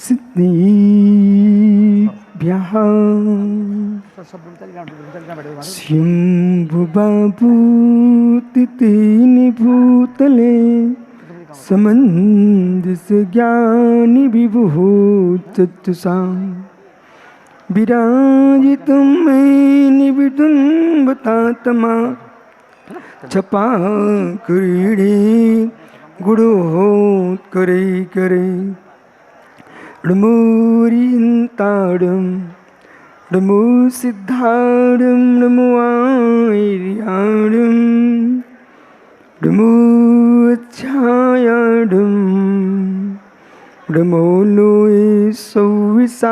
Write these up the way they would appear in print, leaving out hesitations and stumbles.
सिद्धिभ्यः शम्भुबाभूतिनि भूतले समन्दस्य ज्ञानि विभुः चक्षुषाम् विराजितं मेनि विटुम्बतात्मा छपा क्रीडे गुडोत्करे करे नमोरियन्ताडं नमो सिद्धाडं नमो आर्याडं नमो अच्छायाडं नमो लोये सौविसाभूडं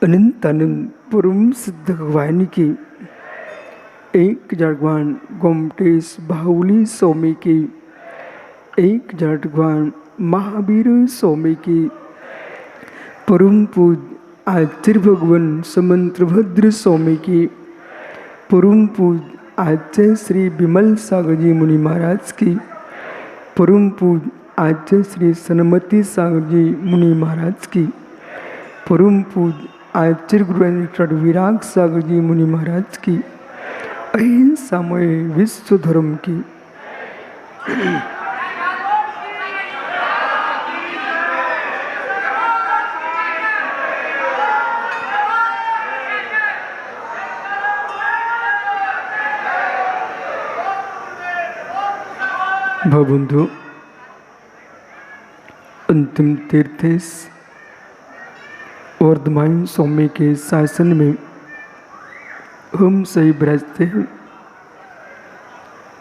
अनंत अनंत परम सिद्ध भगवान की 1000 भगवान गोमटेश बाहुली स्वामी की 1000 भगवान महावीर स्वामी की परम पूज आचार्य भगवान समंत्रभद्र स्वामी की परम पूज आचार्य श्री विमल सागर जी मुनि महाराज की परम पूज आचार्य श्री सनमती सागर जी मुनि महाराज की परम पूज आचार्य गुरु विराग सागर जी मुनि महाराज की अहिंसामय विश्व धर्म की भवबंधु अंतिम तीर्थेश वर्धमान स्वामी के शासन में हम सही विराजते हैं।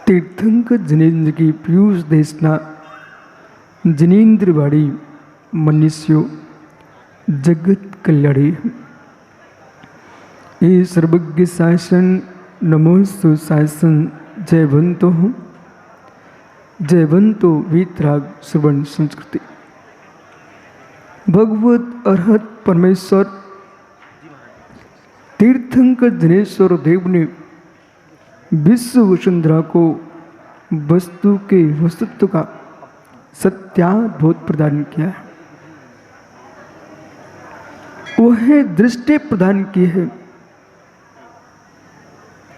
तीर्थंकर जिनेन्द्र की पीयूष देशना जिनेन्द्रवाड़ी मनुष्यो जगत कल्याणी ये सर्वज्ञ शासन नमोस्तु शासन जयवंतो वीतराग श्रवण संस्कृति भगवत अर्हत परमेश्वर तीर्थंकर दिनेश्वर देव ने विश्व वसुंधरा को वस्तु के वस्तुत्व का सत्याद्भुत प्रदान किया है। वह दृष्टि प्रदान की है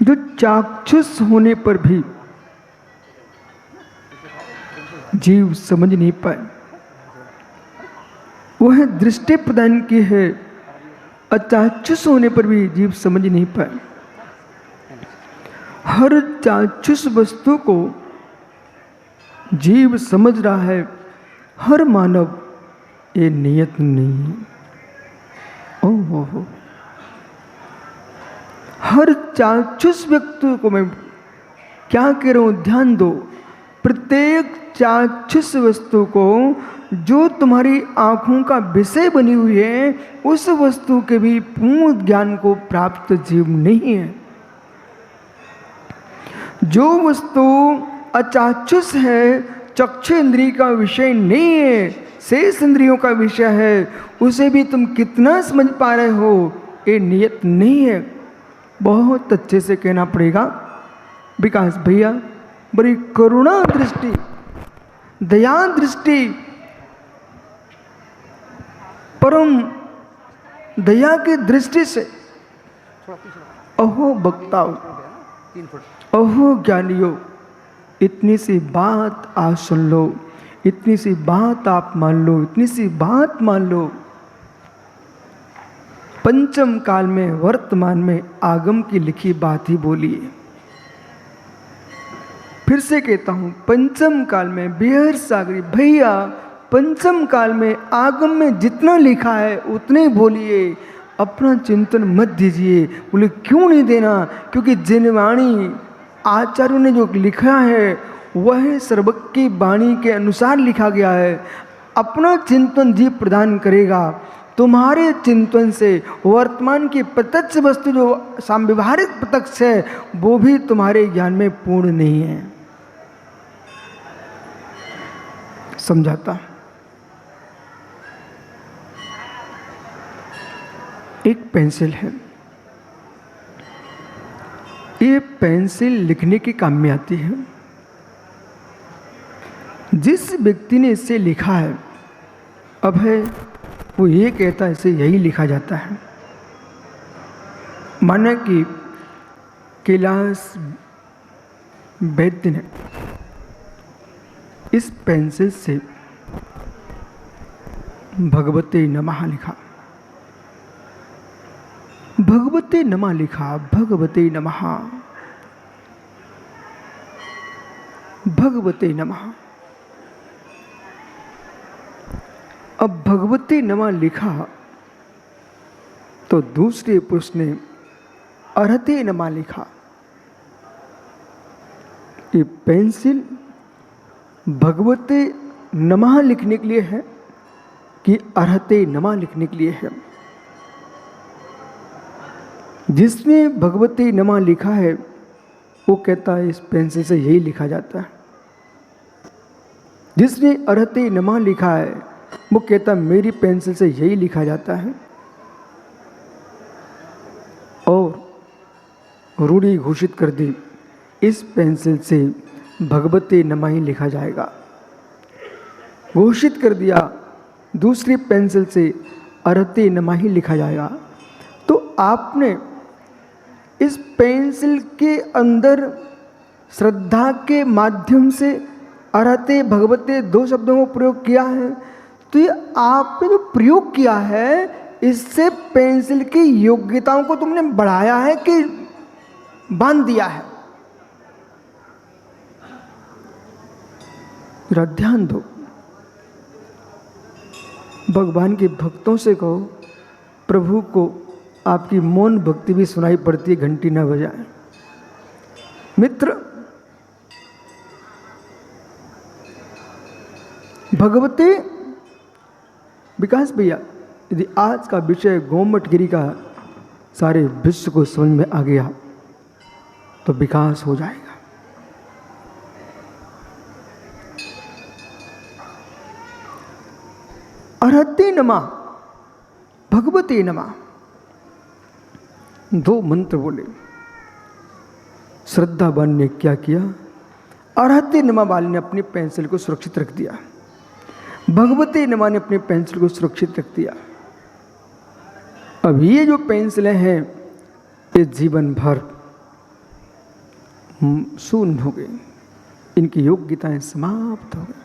जो चाक्षुष होने पर भी जीव समझ नहीं पाए। वह दृष्टि प्रदान की है अचाक्षुष होने पर भी जीव समझ नहीं पाए। हर चाक्षुष वस्तु को जीव समझ रहा है, हर मानव ये नियत नहीं है। ओहो, हर चाक्षुष व्यक्ति को मैं क्या कह रहा हूं, ध्यान दो। प्रत्येक चाक्षुष वस्तु को जो तुम्हारी आंखों का विषय बनी हुई है, उस वस्तु के भी पूर्ण ज्ञान को प्राप्त जीव नहीं है। जो वस्तु अचाक्षुष है, चक्षु इंद्रिय का विषय नहीं है, शेष इंद्रियों का विषय है, उसे भी तुम कितना समझ पा रहे हो, ये नियत नहीं है। बहुत अच्छे से कहना पड़ेगा। विकास भैया बड़ी करुणा दृष्टि, दया दृष्टि, परम दया की दृष्टि से अहो वक्ताओं, अहो ज्ञानियों, इतनी सी बात आज सुन लो, इतनी सी बात आप मान लो, इतनी सी बात मान लो। पंचम काल में वर्तमान में आगम की लिखी बात ही बोलिए। फिर से कहता हूं, पंचम काल में बिहार सागरी भैया, पंचम काल में आगम में जितना लिखा है उतने बोलिए, अपना चिंतन मत दीजिए। बोले क्यों नहीं देना? क्योंकि जिनवाणी आचार्यों ने जो लिखा है वह सर्वज्ञ की वाणी के अनुसार लिखा गया है। अपना चिंतन जीव प्रदान करेगा। तुम्हारे चिंतन से वर्तमान की प्रत्यक्ष वस्तु जो सांव्यवहारिक प्रत्यक्ष है वो भी तुम्हारे ज्ञान में पूर्ण नहीं है। समझाता, एक पेंसिल है, ये पेंसिल लिखने के काम में आती है। जिस व्यक्ति ने इसे लिखा है अभय वो ये कहता है, इसे यही लिखा जाता है। माना कि कैलाश वैद्य ने इस पेंसिल से भगवते नमः लिखा, भगवते नमः लिखा, भगवते नमः, भगवते नमः। अब भगवते नमः लिखा तो दूसरे पुरुष ने अर्हते नमः लिखा। ये पेंसिल भगवते नमः लिखने के लिए है कि अर्हते नमः लिखने के लिए है? जिसने भगवते नमः लिखा है वो कहता है इस पेंसिल से यही लिखा जाता है। जिसने अर्हते नमः लिखा है वो कहता है मेरी पेंसिल से यही लिखा जाता है। और रूढ़ी घोषित कर दी, इस पेंसिल से भगवते नमः ही लिखा जाएगा। घोषित कर दिया दूसरी पेंसिल से अर्हते नमः ही लिखा जाएगा। तो आपने इस पेंसिल के अंदर श्रद्धा के माध्यम से अर्हते भगवते दो शब्दों को प्रयोग किया है। तो ये आपने जो प्रयोग किया है इससे पेंसिल की योग्यताओं को तुमने बढ़ाया है कि बांध दिया है? जरा ध्यान दो। भगवान के भक्तों से कहो प्रभु को आपकी मौन भक्ति भी सुनाई पड़ती है, घंटी न बजाए। मित्र, भगवते विकास भैया, यदि आज का विषय गोमटगिरी का सारे विश्व को समझ में आ गया तो विकास हो जाएगा। अर्हते नमः, भगवते नमः, दो मंत्र बोले। श्रद्धावान ने क्या किया? अर्हते नमः वाले ने अपनी पेंसिल को सुरक्षित रख दिया, भगवते नमः ने अपनी पेंसिल को सुरक्षित रख दिया। अब ये जो पेंसिलें हैं ये जीवन भर शून्य हो गई, इनकी योग्यताएं समाप्त हो गई।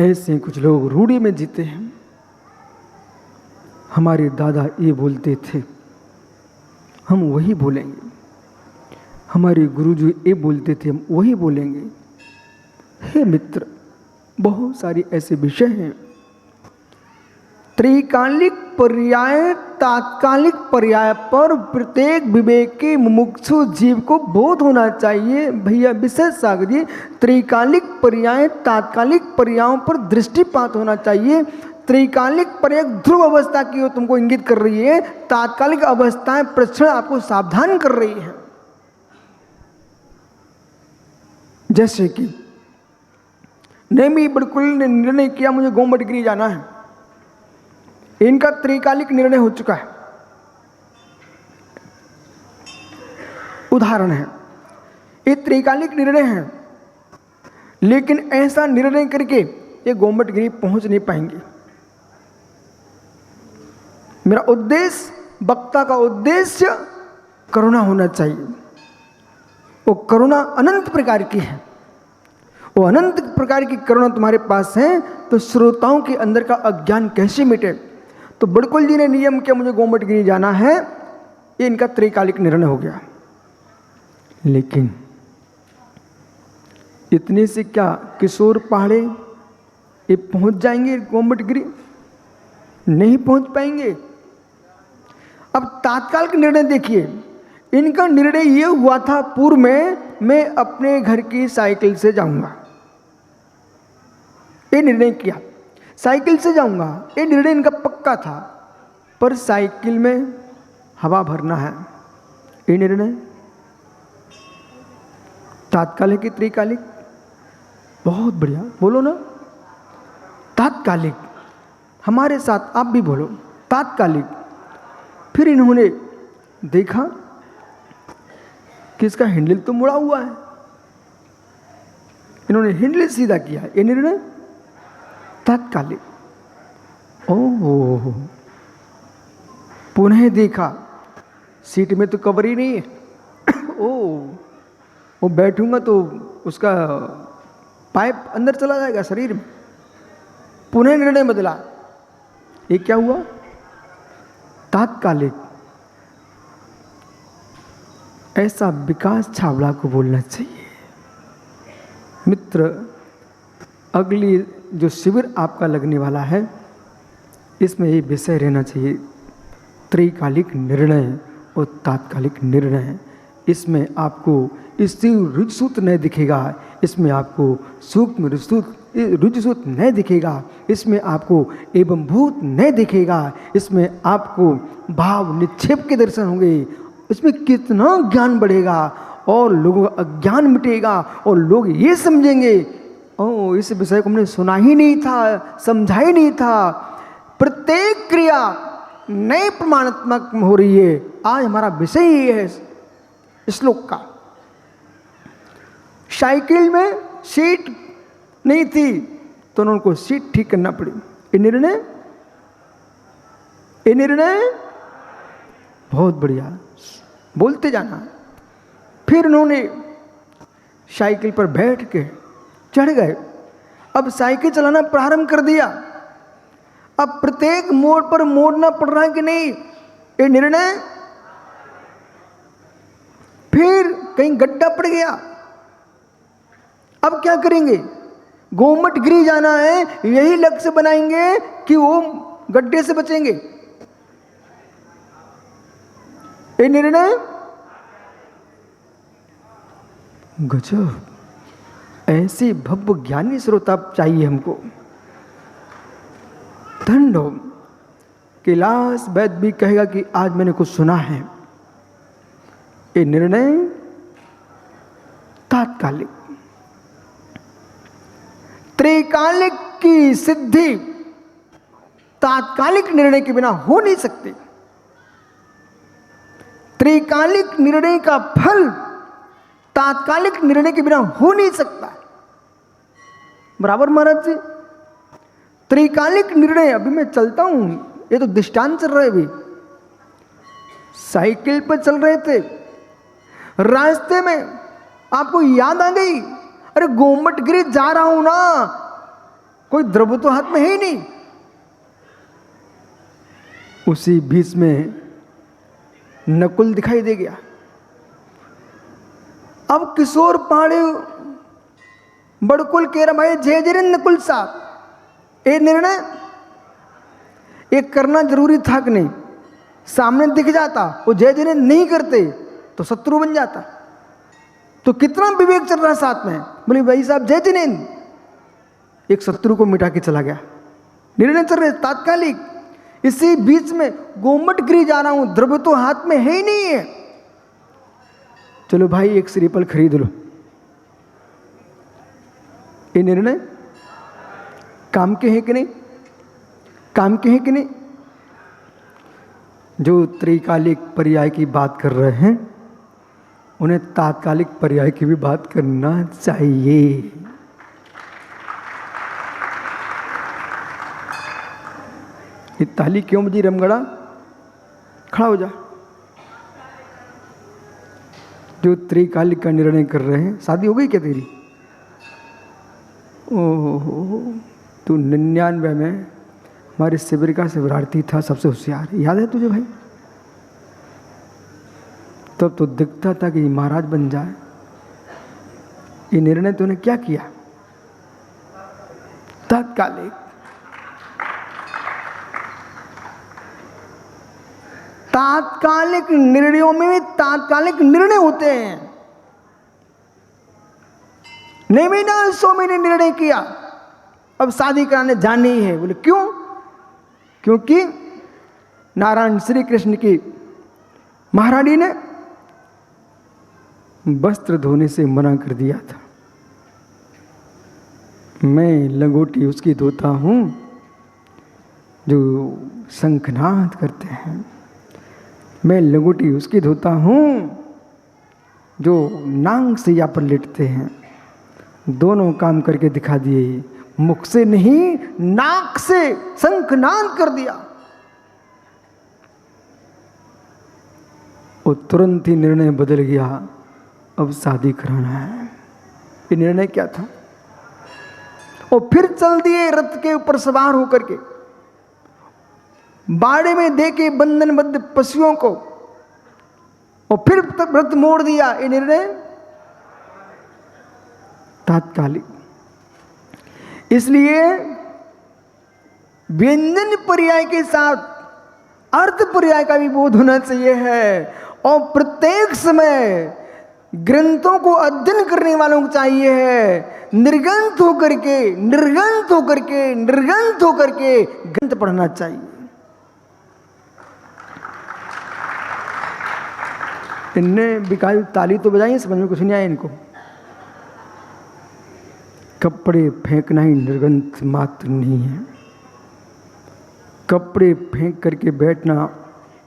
ऐसे कुछ लोग रूढ़ी में जीते हैं। हमारे दादा ये बोलते थे, हम वही बोलेंगे। हमारे गुरुजी ये बोलते थे, हम वही बोलेंगे। हे मित्र, बहुत सारी ऐसे विषय हैं। त्रिकालिक पर्याय, तात्कालिक पर्याय पर प्रत्येक विवेकी मुमुक्षु जीव को बोध होना चाहिए। भैया विशेष सागर जी, त्रिकालिक पर्याय, तात्कालिक पर्यायों पर दृष्टिपात होना चाहिए। त्रिकालिक पर्याय ध्रुव अवस्था की वो तुमको इंगित कर रही है, तात्कालिक अवस्थाएं प्रक्षण आपको सावधान कर रही है। जैसे कि नहीं, मैं बिल्कुल निर्णय किया मुझे गोमटगिरी जाना है, इनका त्रिकालिक निर्णय हो चुका है। उदाहरण है, ये त्रिकालिक निर्णय है, लेकिन ऐसा निर्णय करके ये गोमटगिरी पहुंच नहीं पाएंगे। मेरा उद्देश्य, वक्ता का उद्देश्य करुणा होना चाहिए। वो करुणा अनंत प्रकार की है। वो अनंत प्रकार की करुणा तुम्हारे पास है तो श्रोताओं के अंदर का अज्ञान कैसे मिटे? तो बड़कुल जी ने नियम किया मुझे गोमटगिरी जाना है, ये इनका त्रिकालिक निर्णय हो गया। लेकिन इतने से क्या किशोर पहाड़े ये पहुंच जाएंगे गोमटगिरी? नहीं पहुंच पाएंगे। अब तात्कालिक निर्णय देखिए, इनका निर्णय ये हुआ था पूर्व में, मैं अपने घर की साइकिल से जाऊंगा। ये निर्णय किया साइकिल से जाऊंगा, ये निर्णय इनका पक्का था। पर साइकिल में हवा भरना है, ये निर्णय तात्कालिक की त्रिकालिक? बहुत बढ़िया, बोलो ना तात्कालिक। हमारे साथ आप भी बोलो तात्कालिक। फिर इन्होंने देखा कि इसका हैंडल तो मुड़ा हुआ है, इन्होंने हैंडल सीधा किया, ये निर्णय तात्कालिक। ओह, पुनः देखा, सीट में तो कवर ही नहीं है। ओह, वो बैठूंगा तो उसका पाइप अंदर चला जाएगा शरीर में। पुनः निर्णय बदला, ये क्या हुआ? तात्कालिक। ऐसा विकास छाबड़ा को बोलना चाहिए। मित्र, अगली जो शिविर आपका लगने वाला है, इसमें ये विषय रहना चाहिए, त्रैकालिक निर्णय और तात्कालिक निर्णय। इसमें आपको स्थिर रुजसूत्र नहीं दिखेगा, इसमें आपको सूक्ष्म रुजसूत्र नहीं दिखेगा, इसमें आपको एवं भूत नहीं दिखेगा, इसमें आपको भाव निक्षेप के दर्शन होंगे। इसमें कितना ज्ञान बढ़ेगा और लोगों का अज्ञान मिटेगा और लोग ये समझेंगे, ओ इस विषय को हमने सुना ही नहीं था, समझा ही नहीं था। प्रत्येक क्रिया नए प्रमाणात्मक हो रही है। आज हमारा विषय ही है श्लोक का। साइकिल में सीट नहीं थी तो उनको सीट ठीक करना पड़ी। ये निर्णय बहुत बढ़िया, बोलते जाना। फिर उन्होंने साइकिल पर बैठ के चढ़ गए। अब साइकिल चलाना प्रारंभ कर दिया। अब प्रत्येक मोड़ पर मोड़ना पड़ रहा है कि नहीं, ये निर्णय। फिर कहीं गड्ढा पड़ गया, अब क्या करेंगे? गोमट गिरी जाना है, यही लक्ष्य बनाएंगे कि वो गड्ढे से बचेंगे। ये निर्णय गजब। ऐसे भव्य ज्ञानी श्रोता चाहिए हमको। धन्य हो। कैलाश वैद्य भी कहेगा कि आज मैंने कुछ सुना है। ये निर्णय तात्कालिक। त्रैकालिक की सिद्धि तात्कालिक निर्णय के बिना हो नहीं सकती। त्रैकालिक निर्णय का फल तात्कालिक निर्णय के बिना हो नहीं सकता। बराबर महाराज जी। त्रैकालिक निर्णय, अभी मैं चलता हूं, ये तो दृष्टांत चल रहे अभी। साइकिल पर चल रहे थे, रास्ते में आपको याद आ गई, अरे गोमट गिरी जा रहा हूं ना, कोई द्रव्य तो हाथ में है ही नहीं। उसी बीच में नकुल दिखाई दे गया। अब किशोर पाड़े बड़कुल कह रहा, भाई जय जय नकुल साहब, ये निर्णय ये करना जरूरी था कि नहीं? सामने दिख जाता, वो जय जय नहीं करते तो शत्रु बन जाता। तो कितना विवेक चल रहा है साथ में। बोले भाई साहब जय जिनेन, एक शत्रु को मिटा के चला गया। निर्णय चल रहे तात्कालिक। इसी बीच में गोमट गिरी जा रहा हूं, द्रव्य तो हाथ में है ही नहीं है। चलो भाई एक श्रीफल खरीद लो। ये निर्णय काम के हैं कि नहीं? काम के हैं कि नहीं? जो त्रैकालिक पर्याय की बात कर रहे हैं, उन्हें तात्कालिक पर्याय की भी बात करना चाहिए। ये ताली क्यों बजी रमगड़ा? खड़ा हो जा। जो त्रैकालिक का निर्णय कर रहे हैं, शादी हो गई क्या तेरी? ओहो, तू 99 में हमारे शिविर का शिवरार्थी था, सबसे होशियार, याद है तुझे भाई? तब तो दिखता था कि महाराज बन जाए। ये निर्णय तूने क्या किया? तात्कालिक। तात्कालिक निर्णयों में भी तात्कालिक निर्णय होते हैं। नेमिना स्वामी ने निर्णय किया अब शादी कराने जानी है। बोले क्यों? क्योंकि नारायण श्री कृष्ण की महारानी ने वस्त्र धोने से मना कर दिया था। मैं लंगोटी उसकी धोता हूँ जो शंखनाद करते हैं। मैं लंगोटी उसकी धोता हूँ जो नांग सैया पर लेटते हैं। दोनों काम करके दिखा दिए, मुख से नहीं नाक से शंखनाद कर दिया। और तुरंत ही निर्णय बदल गया, अब शादी कराना है। ये निर्णय क्या था? और फिर चल दिए रथ के ऊपर सवार होकर के, बाड़े में देके बंधनबद्ध पशुओं को, और फिर रथ मोड़ दिया। ये निर्णय तात्कालिक। इसलिए व्यंजन पर्याय के साथ अर्थ पर्याय का भी बोध होना चाहिए है। और प्रत्येक समय ग्रंथों को अध्ययन करने वालों को चाहिए है निर्गंत होकर के निर्गंत होकर के निर्गंत होकर के ग्रंथ पढ़ना चाहिए। इनने बिकाई ताली तो बजाई, समझ में कुछ नहीं आया इनको। कपड़े फेंकना ही निर्गंथ मात्र नहीं है। कपड़े फेंक करके बैठना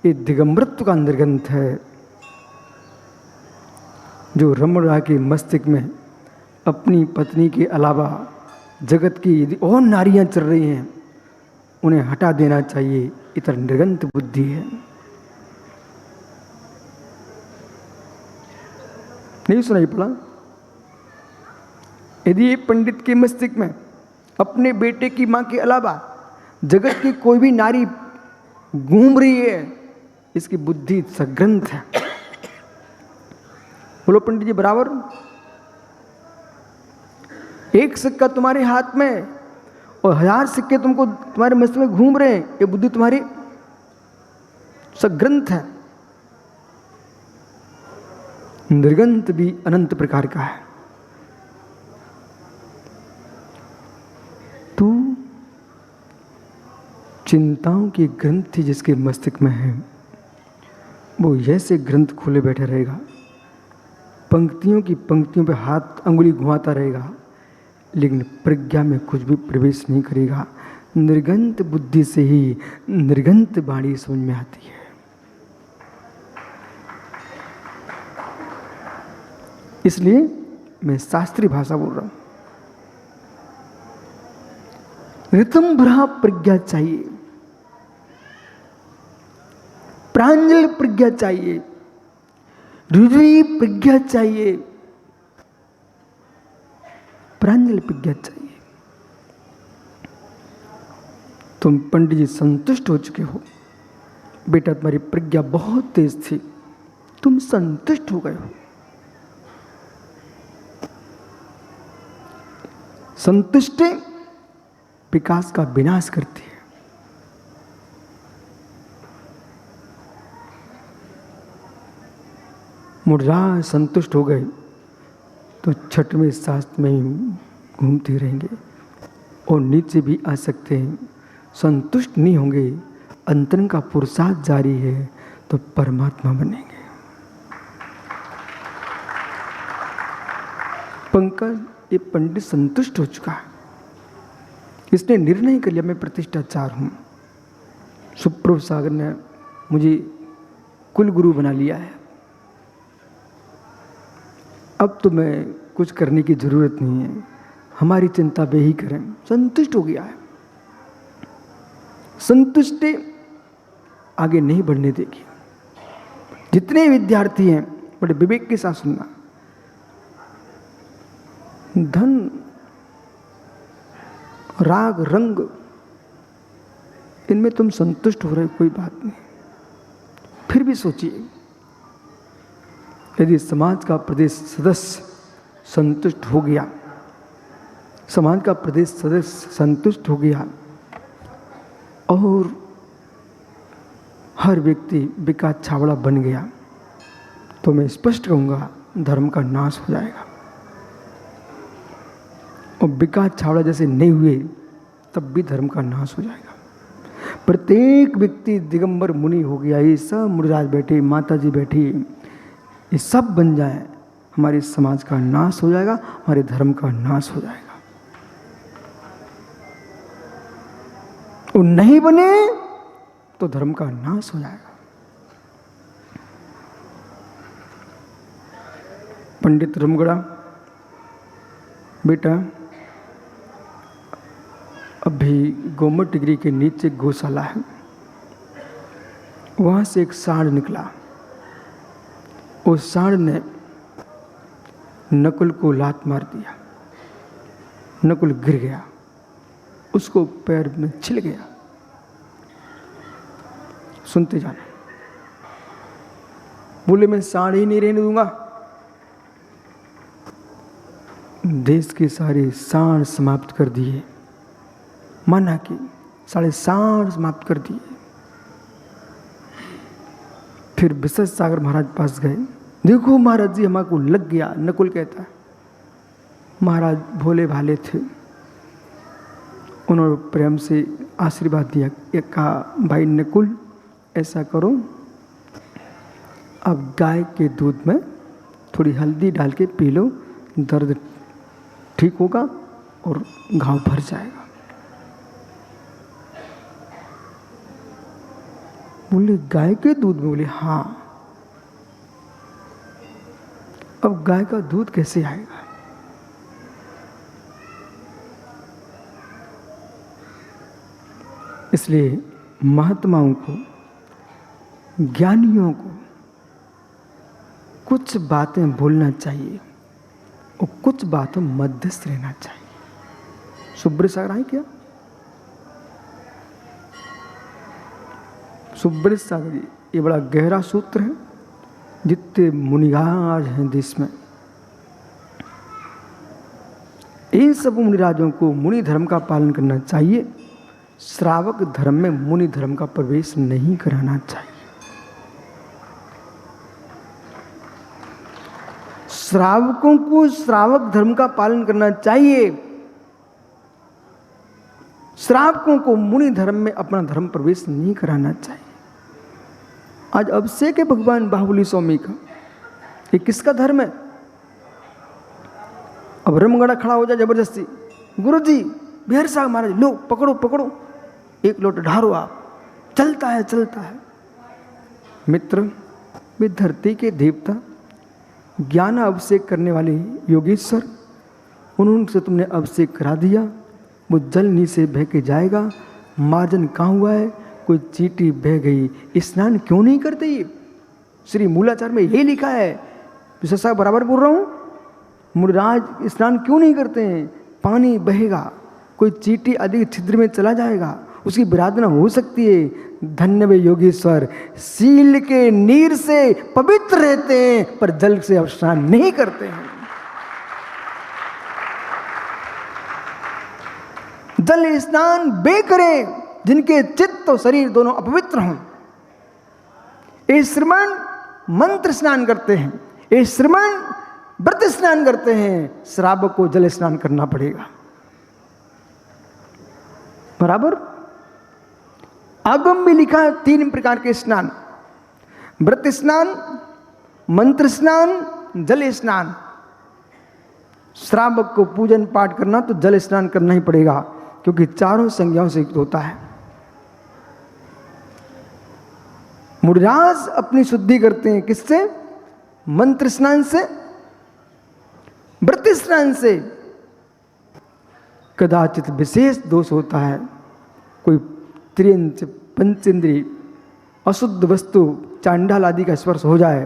ये दिगंबरत्व का निर्गंथ है। जो रमणा के मस्तिष्क में अपनी पत्नी के अलावा जगत की यदि और नारियां चल रही हैं, उन्हें हटा देना चाहिए। इतर निर्गंथ बुद्धि है। नहीं सुनाई पड़ा? यदि एक पंडित के मस्तिष्क में अपने बेटे की मां के अलावा जगत की कोई भी नारी घूम रही है, इसकी बुद्धि सग्रंथ है। बोलो पंडित जी बराबर। एक सिक्का तुम्हारे हाथ में और 1000 सिक्के तुमको तुम्हारे मस्तिष्क में घूम रहे हैं, ये बुद्धि तुम्हारी सग्रंथ है। निर्गंथ भी अनंत प्रकार का है। तू चिंताओं की ग्रंथि जिसके मस्तिष्क में है, वो ऐसे ग्रंथ खोले बैठे रहेगा, पंक्तियों की पंक्तियों पे हाथ अंगुली घुमाता रहेगा, लेकिन प्रज्ञा में कुछ भी प्रवेश नहीं करेगा। निर्गंत बुद्धि से ही निर्गंत वाणी समझ में आती है। इसलिए मैं शास्त्रीय भाषा बोल रहा हूं। ऋतंभरा प्रज्ञा चाहिए, प्रांजल प्रज्ञा चाहिए, हृदय प्रज्ञा चाहिए, प्रांजल प्रज्ञा चाहिए। तुम पंडित जी संतुष्ट हो चुके हो, बेटा तुम्हारी प्रज्ञा बहुत तेज थी, तुम संतुष्ट हो गए हो। संतुष्टि विकास का विनाश करती है। मुर्जा संतुष्ट हो गए तो छठवें शास्त्र में ही घूमते रहेंगे और नीचे भी आ सकते हैं। संतुष्ट नहीं होंगे, अंतरंग का पुरुषार्थ जारी है तो परमात्मा बनेंगे। पंकज ये पंडित संतुष्ट हो चुका है, इसने निर्णय कर लिया मैं प्रतिष्ठाचार हूं। सुप्रभ सागर ने मुझे कुल गुरु बना लिया है, अब तो मैं कुछ करने की जरूरत नहीं है, हमारी चिंता वे ही करें। संतुष्ट हो गया है। संतुष्टि आगे नहीं बढ़ने देगी। जितने विद्यार्थी हैं बड़े विवेक के साथ सुनना, धन राग रंग इनमें तुम संतुष्ट हो रहे कोई बात नहीं, फिर भी सोचिए यदि समाज का प्रदेश सदस्य संतुष्ट हो गया, समाज का प्रदेश सदस्य संतुष्ट हो गया और हर व्यक्ति बिका छावड़ा बन गया, तो मैं स्पष्ट कहूंगा धर्म का नाश हो जाएगा। और बिका छावड़ा जैसे नहीं हुए तब भी धर्म का नाश हो जाएगा। प्रत्येक व्यक्ति दिगंबर मुनि हो गया, ये सब मुनिराज बैठे, माता जी बैठी, ये सब बन जाए, हमारे समाज का नाश हो जाएगा, हमारे धर्म का नाश हो जाएगा। वो नहीं बने तो धर्म का नाश हो जाएगा। पंडित रमगढ़ा बेटा अभी गोमट गिरी के नीचे गौशाला है, वहाँ से एक सांड निकला। उस सांड ने नकुल को लात मार दिया, नकुल गिर गया, उसको पैर में छिल गया। सुनते जाना। बोले मैं सांड ही नहीं रहने दूंगा। देश के सारे सांड समाप्त कर दिए, माना कि सारे सांड समाप्त कर दिए। फिर विशेष सागर महाराज पास गए। देखो महाराज जी हमारे को लग गया। नकुल कहता है महाराज भोले भाले थे, उन्होंने प्रेम से आशीर्वाद दिया। एक कहा भाई नकुल ऐसा करो, अब गाय के दूध में थोड़ी हल्दी डाल के पी लो, दर्द ठीक होगा और घाव भर जाएगा। बोले गाय के दूध में? बोले हाँ। अब गाय का दूध कैसे आएगा? इसलिए महात्माओं को, ज्ञानियों को कुछ बातें बोलना चाहिए और कुछ बातों मध्यस्थ रहना चाहिए। सुब्रत सागर आए क्या? सुब्रत सागर जी, ये बड़ा गहरा सूत्र है। जितने मुनिराज हैं देश में, इन सब मुनिराजों को मुनि धर्म का पालन करना चाहिए। श्रावक धर्म में मुनि धर्म का प्रवेश नहीं कराना चाहिए। श्रावकों को श्रावक धर्म का पालन करना चाहिए। श्रावकों को मुनि धर्म में अपना धर्म प्रवेश नहीं कराना चाहिए। आज अभिषेक है भगवान बाहुबली स्वामी का, ये किसका धर्म है? अब रमगढ़ा खड़ा हो जाए जबरदस्ती, गुरुजी बिहार साहब महाराज लो पकड़ो पकड़ो, एक लोट ढारो आप, चलता है चलता है। मित्र, वे धरती के देवता, ज्ञान अभिषेक करने वाले योगेश्वर, उन्होंने तुमने अभिषेक करा दिया, वो जल नीचे बह के जाएगा। मार्जन कहाँ हुआ है? कोई चींटी बह गई, स्नान क्यों नहीं करते? ये श्री मूलाचार में यही लिखा है। विशेषा बराबर बोल रहा हूँ, मुनिराज स्नान क्यों नहीं करते हैं? पानी बहेगा, कोई चींटी अधिक छिद्र में चला जाएगा, उसकी विराधना हो सकती है। धन्य वे योगेश्वर, सील के नीर से पवित्र रहते हैं पर जल से स्नान नहीं करते हैं। जल स्नान बे करें जिनके चित्त और शरीर दोनों अपवित्र हों। ये श्रमण मंत्र स्नान करते हैं, ये श्रमण व्रत स्नान करते हैं। श्रावक को जल स्नान करना पड़ेगा। बराबर आगम में लिखा है 3 प्रकार के स्नान: व्रत स्नान, मंत्र स्नान, जल स्नान। श्रावक को पूजन पाठ करना तो जल स्नान करना ही पड़ेगा, क्योंकि चारों संज्ञाओं से युक्त होता है। मुनिराज अपनी शुद्धि करते हैं किससे? मंत्र स्नान से, व्रत स्नान से। कदाचित विशेष दोष होता है, कोई त्रियंच पंचेंद्रिय अशुद्ध वस्तु चांडाल आदि का स्पर्श हो जाए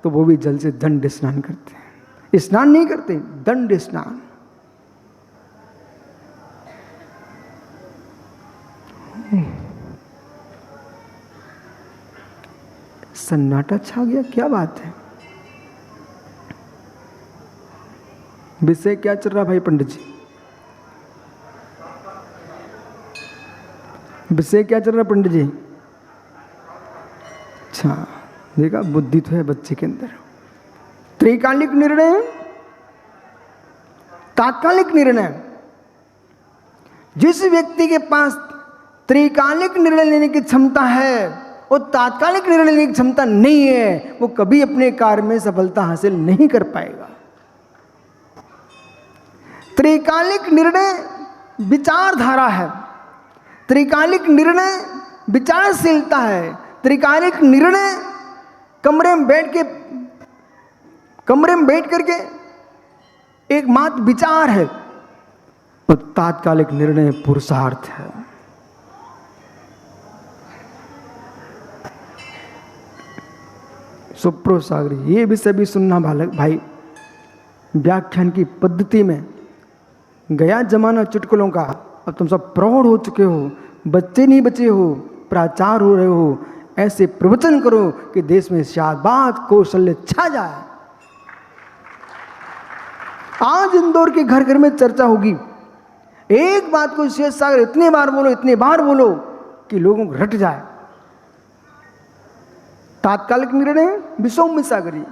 तो वो भी जल से दंड स्नान करते हैं। स्नान नहीं करते, दंड स्नान। सन्नाटा छा गया, क्या बात है? विषय क्या चल रहा भाई पंडित जी? विषय क्या चल रहा पंडित जी? अच्छा, देखा बुद्धि तो है बच्चे के अंदर। त्रिकालिक निर्णय, तात्कालिक निर्णय। जिस व्यक्ति के पास त्रिकालिक निर्णय लेने की क्षमता है और तात्कालिक निर्णय लेने की क्षमता नहीं है, वो कभी अपने कार्य में सफलता हासिल नहीं कर पाएगा। त्रिकालिक निर्णय विचारधारा है, त्रिकालिक निर्णय विचारशीलता है, त्रिकालिक निर्णय कमरे में बैठ करके एकमात्र विचार है और तात्कालिक निर्णय पुरुषार्थ है। सुप्रो सागर, ये विषय भी सुनना भाई। व्याख्यान की पद्धति में गया जमाना चुटकुलों का, अब तुम सब प्रौढ़ हो चुके हो, बच्चे नहीं बचे हो, प्राचार हो रहे हो, ऐसे प्रवचन करो कि देश में शाबाश कौशल्य छा जाए। आज इंदौर के घर घर में चर्चा होगी। एक बात को शेष सागर इतने बार बोलो कि लोगों को रट जाए। तात्कालिक निर्णय विसौम्य सागरी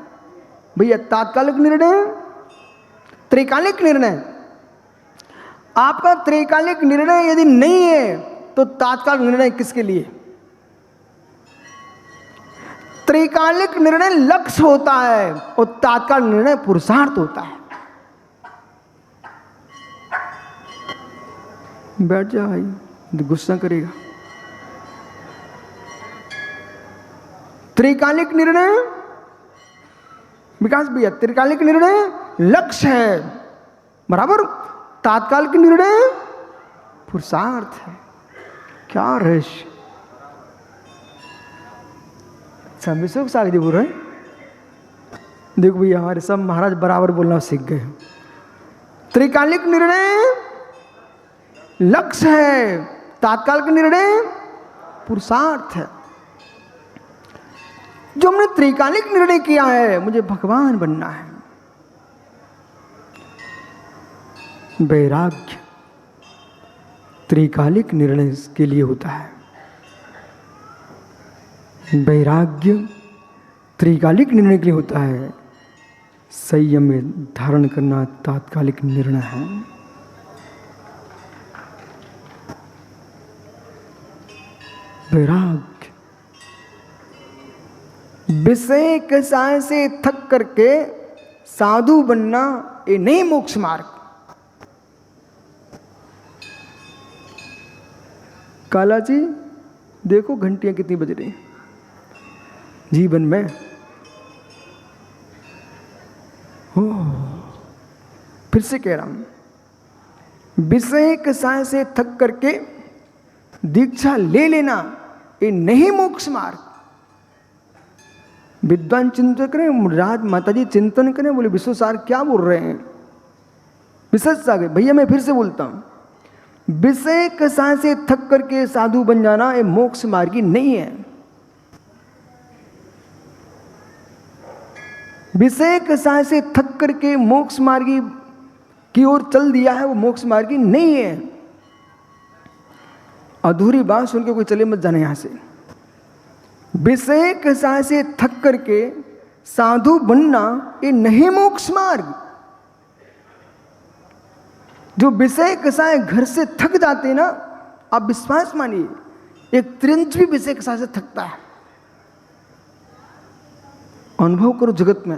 भैया, तात्कालिक निर्णय, त्रिकालिक निर्णय। आपका त्रिकालिक निर्णय यदि नहीं है तो तात्कालिक निर्णय किसके लिए? त्रिकालिक निर्णय लक्ष्य होता है और तात्कालिक निर्णय पुरुषार्थ होता है। बैठ जा भाई, गुस्सा करेगा। त्रिकालिक निर्णय विकास भैया, त्रिकालिक निर्णय लक्ष्य है बराबर, तात्कालिक निर्णय पुरुषार्थ है। क्या रहस्य विश्व सागरी बोल रहे। देखो भैया, हमारे सब महाराज बराबर बोलना सीख गए। त्रिकालिक निर्णय लक्ष्य है, तात्कालिक निर्णय पुरुषार्थ है। जो हमने त्रिकालिक निर्णय किया है, मुझे भगवान बनना है, वैराग्य त्रिकालिक निर्णय के लिए होता है। वैराग्य त्रिकालिक निर्णय के लिए होता है। संयम में धारण करना तात्कालिक निर्णय है। वैराग्य विषय कसाय से थक करके साधु बनना, ये नहीं मोक्ष मार्ग। काला जी देखो घंटियां कितनी बज रही हैं जीवन में। हो फिर से कह रहा हूं, विषय कसाय से थक करके दीक्षा ले लेना, ये नहीं मोक्ष मार्ग। विद्वान चिंतन करें, राज माता जी चिंतन करें, बोले विश्वसार क्या बोल रहे हैं। विशेष सागर भैया, मैं फिर से बोलता हूं, विषय कसाय से थक करके साधु बन जाना ये मोक्ष मार्गी नहीं है। विषय कसाय से थक करके मोक्ष मार्गी की ओर चल दिया है, वो मोक्ष मार्गी नहीं है। अधूरी बात सुन के कोई चले मत जाने यहां से। विषय कसाय से थक करके साधु बनना ये नहीं मोक्ष मार्ग। जो विषय कसाय घर से थक जाते ना, आप विश्वास मानिए, एक त्रिंच भी विषय कसाय से थकता है। अनुभव करो, जगत में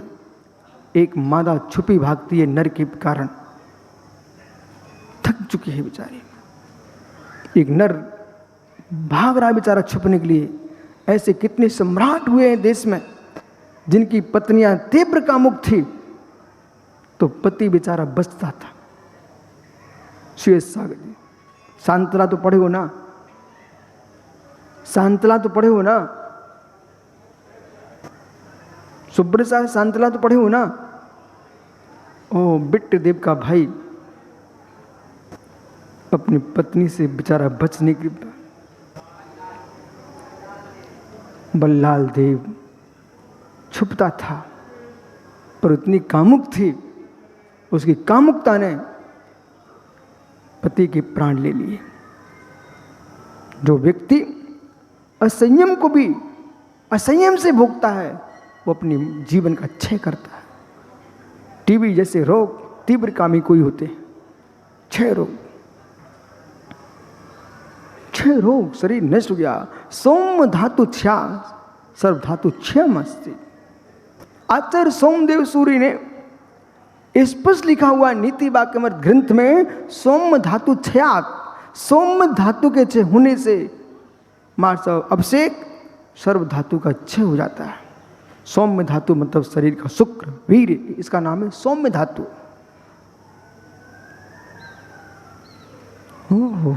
एक मादा छुपी भागती है नर के कारण, थक चुकी है बेचारी। एक नर भाग रहा है बेचारा छुपने के लिए। ऐसे कितने सम्राट हुए हैं देश में जिनकी पत्नियां तीव्र कामुक थी, तो पति बेचारा बचता था। सुरेश सागर जी, शांतला तो पढ़े हो ना, शांतला तो पढ़े हो ना, सुब्र साहब शांतला तो पढ़े हो ना। ओ बिट्ट देव का भाई अपनी पत्नी से बेचारा बचने की, बल्लाल देव छुपता था पर इतनी कामुक थी, उसकी कामुकता ने पति के प्राण ले लिए। जो व्यक्ति असंयम को भी असंयम से भोगता है, वो अपने जीवन का क्षय करता है। टीबी जैसे रोग तीव्र कामी कोई होते हैं, क्षय रोग, शरीर नष्ट हो गया। सोम धातु छ्या सर्व धातु क्षयम अस्ति। आचार्य सोमदेव सूरी ने स्पष्ट लिखा हुआ नीति वाक्यमृत ग्रंथ में, सोम धातु क्षयात, सोम धातु के क्षय होने से मार्स अभिषेक सर्व धातु का क्षय हो जाता है। सौम्य धातु मतलब शरीर का शुक्र वीर, इसका नाम है सौम्य धातु। हो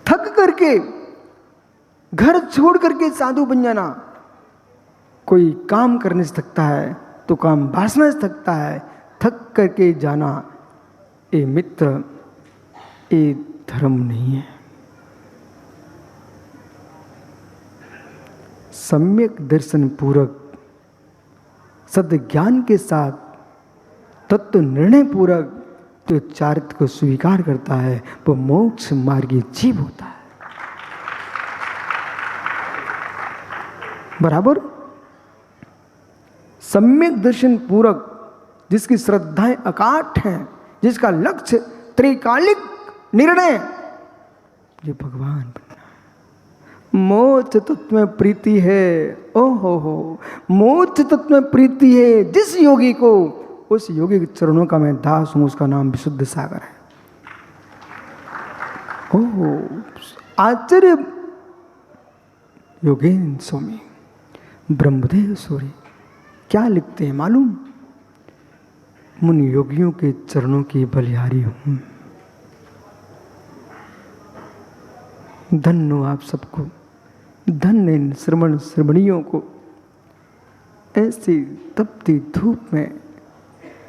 थक करके घर छोड़ करके साधु बन जाना। कोई काम करने से थकता है तो काम वासना से थकता है, थक करके जाना ये मित्र ये धर्म नहीं है। सम्यक दर्शन पूर्वक सद ज्ञान के साथ तत्व निर्णय पूर्वक जो चारित्र को स्वीकार करता है वो मोक्ष मार्गी जीव होता है। बराबर सम्यक दर्शन पूर्वक जिसकी श्रद्धाएं अकाट हैं, जिसका लक्ष्य त्रिकालिक निर्णय ये भगवान बनना है। मोक्ष तत्व में प्रीति है, ओहो मोक्ष तत्व में प्रीति है जिस योगी को, उस योगी के चरणों का मैं दास हूं, उसका नाम विशुद्ध सागर है। ओहो आचार्य योगेंद्र स्वामी ब्रह्मदेव सूरी क्या लिखते हैं मालूम? मुन योगियों के चरणों की बलिहारी हूं। धन्य हो आप सबको, धन्य इन श्रमणियों को। ऐसी तपती धूप में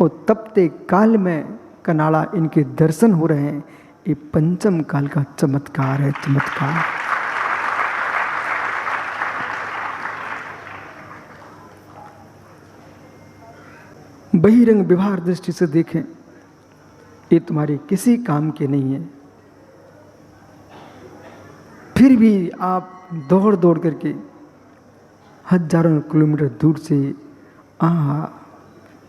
और तपते काल में कनाड़ा इनके दर्शन हो रहे हैं। ये पंचम काल का चमत्कार है, चमत्कार। बहिरंग व्यवहार दृष्टि से देखें, ये तुम्हारे किसी काम के नहीं है, फिर भी आप दौड़ दौड़ करके हजारों किलोमीटर दूर से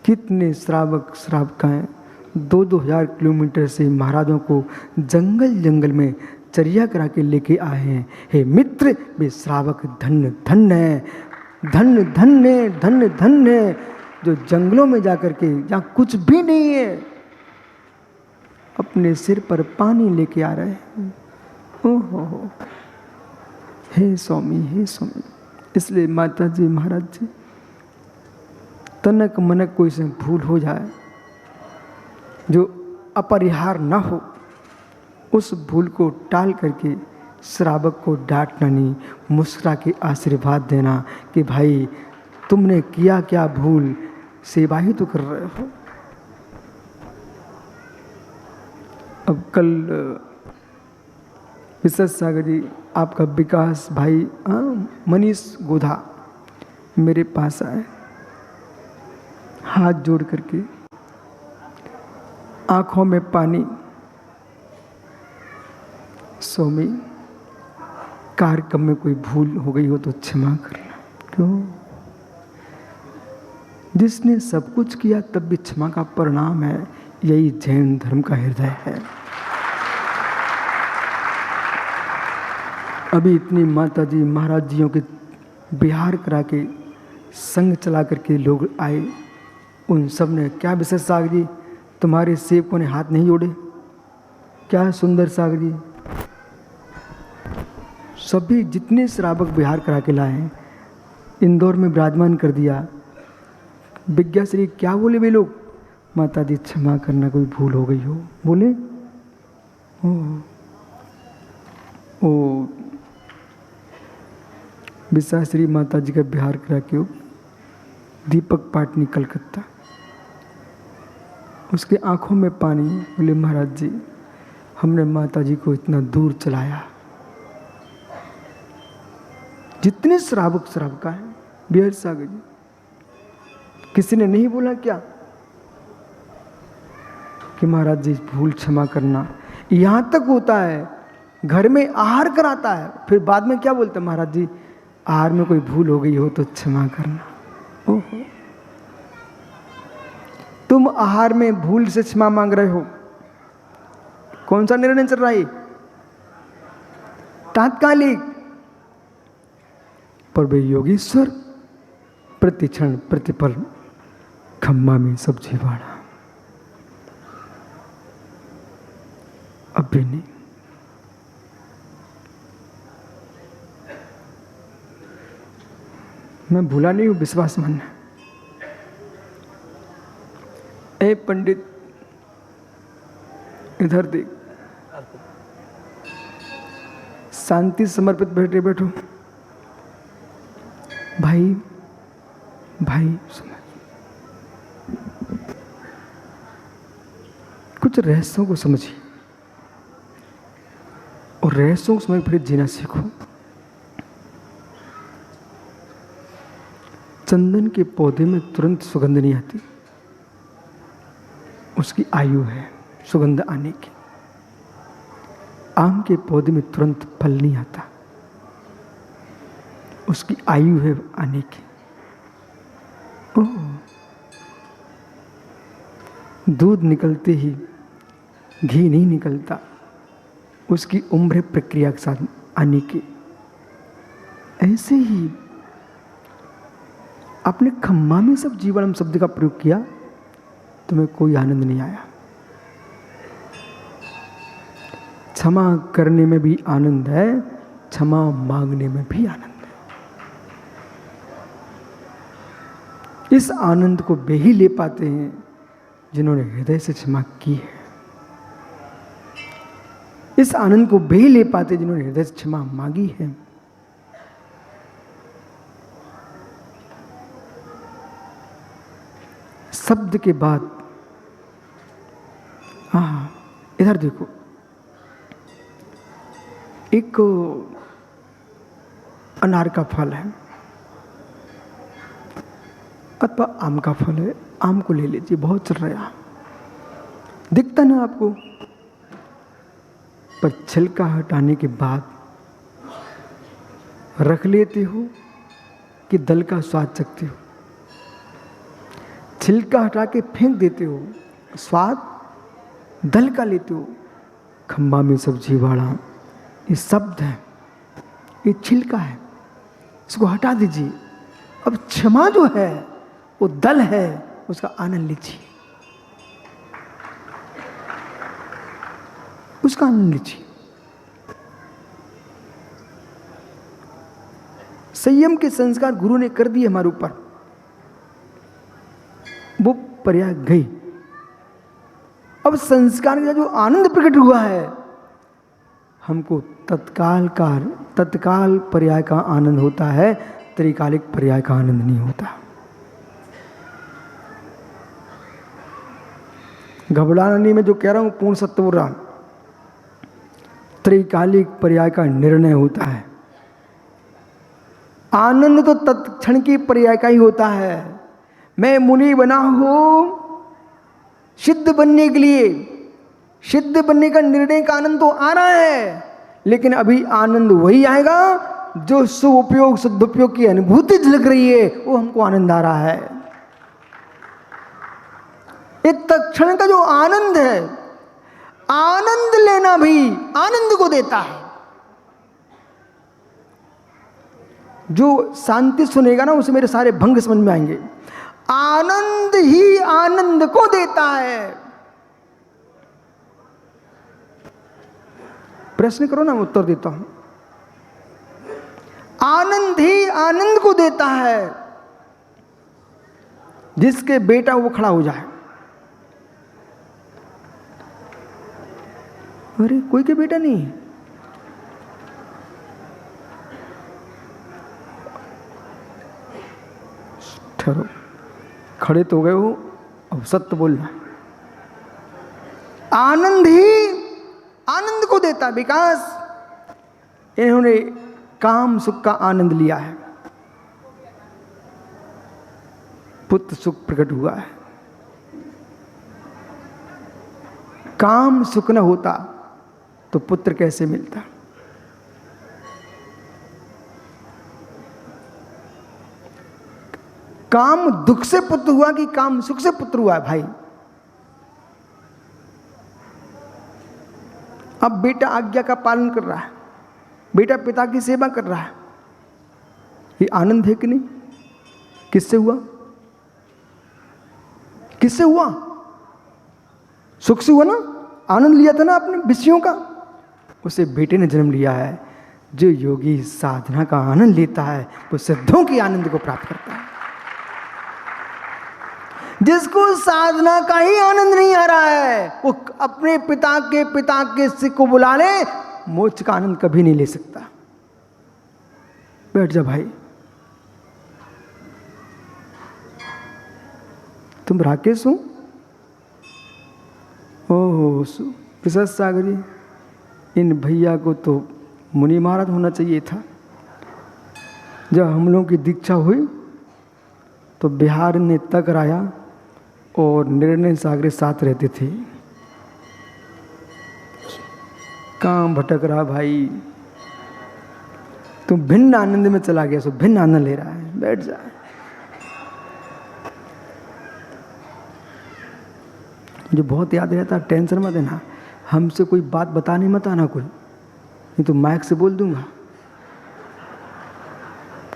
कितने श्रावक श्रावकाएं 2-2 हजार किलोमीटर से महाराजों को जंगल जंगल में चर्या करा के लेके आए हैं। हे मित्र, वे श्रावक धन्य धन्य है, धन्य धन्य धन्य धन्य, जो जंगलों में जाकर के जहाँ कुछ भी नहीं है अपने सिर पर पानी लेके आ रहे हैं। ओहो हे स्वामी, हे स्वामी। इसलिए माता जी महाराज जी, तनक मनक कोई से भूल हो जाए जो अपरिहार ना हो, उस भूल को टाल करके श्रावक को डांटना नहीं, मुस्कुरा के आशीर्वाद देना कि भाई तुमने किया क्या भूल, सेवा ही तो कर रहे हो। अब कल विशेष सागर जी आपका विकास भाई मनीष गोधा मेरे पास आए, हाथ जोड़ करके, आंखों में पानी। स्वामी, कार्यक्रम में कोई भूल हो गई हो तो क्षमा करना। क्यों? जिसने सब कुछ किया तब भी क्षमा का परिणाम है। यही जैन धर्म का हृदय है। अभी इतनी माता जी महाराज जियों के बिहार करा के संग चला करके लोग आए, उन सब ने क्या विशेष सागर जी तुम्हारे सेवकों ने हाथ नहीं जोड़े? क्या सुंदर सागर जी, सभी जितने श्रावक बिहार करा के लाए हैं इंदौर में विराजमान कर दिया। विज्ञाश्री क्या बोले वे लोग? माता जी क्षमा करना, कोई भूल हो गई हो। बोले ओ विशाश्री माता जी का बिहार करा के दीपक पाटनी कलकत्ता, उसके आंखों में पानी। बोले महाराज जी हमने माता जी को इतना दूर चलाया। जितने श्रावक श्रावका है बिहार सागर जी, किसी ने नहीं बोला क्या कि महाराज जी भूल क्षमा करना? यहां तक होता है घर में आहार कराता है, फिर बाद में क्या बोलते हैं? महाराज जी आहार में कोई भूल हो गई हो तो क्षमा करना। ओहो, तुम आहार में भूल से क्षमा मांग रहे हो। कौन सा निर्णय चल रहा है? तात्कालिक। पर वे योगीश्वर प्रतिक्षण प्रतिपल खम्मा में सब्जी बाड़ा। अब भी नहीं। मैं भूला नहीं हूं, विश्वास मानना। ए पंडित, इधर देख, शांति समर्पित बैठे बैठो। भाई भाई समझ, कुछ रहस्यों को समझिए और रहस्यों को समझ फिर जीना सीखो। चंदन के पौधे में तुरंत सुगंध नहीं आती, उसकी आयु है सुगंध आने की। आम के पौधे में तुरंत फल नहीं आता, उसकी आयु है आने की। ओह, दूध निकलते ही घी नहीं निकलता, उसकी उम्र है प्रक्रिया के साथ आने की। ऐसे ही आपने खम्मा में सब जीवनम शब्द का प्रयोग किया, तुम्हें कोई आनंद नहीं आया। क्षमा करने में भी आनंद है, क्षमा मांगने में भी आनंद है। इस आनंद को वे ही ले पाते हैं जिन्होंने हृदय से क्षमा की है। इस आनंद को वे ही ले पाते हैं जिन्होंने हृदय से क्षमा मांगी है। शब्द के बाद, हाँ इधर देखो, एक अनार का फल है अथवा आम का फल है, आम को ले लीजिए, बहुत चल रहा है, दिखता ना आपको, पर छिलका हटाने के बाद रख लेते हो कि दल का स्वाद चखते हो? छिलका हटा के फेंक देते हो, स्वाद दल का लेते हो। खम्बा में सब्जी वाड़ा, ये शब्द है, ये छिलका है, इसको हटा दीजिए। अब क्षमा जो है वो दल है, उसका आनंद लीजिए, उसका आनंद लीजिए। संयम के संस्कार गुरु ने कर दिए हमारे ऊपर, वो प्रयाग गई। अब संस्कार का जो आनंद प्रकट हुआ है, हमको तत्काल पर्याय का आनंद होता है, त्रिकालिक पर्याय का आनंद नहीं होता। घबराना नहीं, मैं जो कह रहा हूं पूर्ण सत्य बोल रहा हूं। त्रिकालिक पर्याय का निर्णय होता है, आनंद तो तत्क्षण की पर्याय का ही होता है। मैं मुनि बना हूं सिद्ध बनने के लिए, सिद्ध बनने का निर्णय का आनंद तो आ रहा है, लेकिन अभी आनंद वही आएगा जो सुपयोग सदुपयोग की अनुभूति झलक रही है, वो हमको आनंद आ रहा है। एक तत्क्षण का जो आनंद है, आनंद लेना भी आनंद को देता है। जो शांति सुनेगा ना, उसे मेरे सारे भंग समझ में आएंगे। आनंद ही आनंद को देता है। प्रश्न करो ना, मैं उत्तर देता हूं। आनंद ही आनंद को देता है। जिसके बेटा वो खड़ा हो जाए, अरे कोई के बेटा नहीं, ठहरो, खड़े तो हो गए हो, अब सत्य बोलना। आनंद ही आनंद को देता। विकास, इन्होंने काम सुख का आनंद लिया है, पुत्र सुख प्रकट हुआ है। काम सुख न होता तो पुत्र कैसे मिलता? काम दुख से पुत्र हुआ कि काम सुख से पुत्र हुआ है भाई? अब बेटा आज्ञा का पालन कर रहा है, बेटा पिता की सेवा कर रहा है, ये आनंद है कि नहीं? किससे हुआ? किससे हुआ? सुख से हुआ ना, आनंद लिया था ना अपने विषयों का, उसे बेटे ने जन्म लिया है। जो योगी साधना का आनंद लेता है वो सिद्धों के आनंद को प्राप्त करता है। जिसको साधना का ही आनंद नहीं आ रहा है, वो अपने पिता के सिख को बुला ले, मोक्ष का आनंद कभी नहीं ले सकता। बैठ जा भाई। तुम राकेश हो? ओहो प्रसाद सागर जी, इन भैया को तो मुनि महाराज होना चाहिए था। जब हम लोगों की दीक्षा हुई तो बिहार ने तक राया और निर्णय सागर साथ रहते थे। काम भटक रहा भाई, तुम भिन्न आनंद में चला गया, सो भिन्न आनंद ले रहा है। बैठ जा। मुझे बहुत याद रहता, टेंशन मत देना, हमसे कोई बात बताने मत आना कोई, नहीं तो माइक से बोल दूंगा।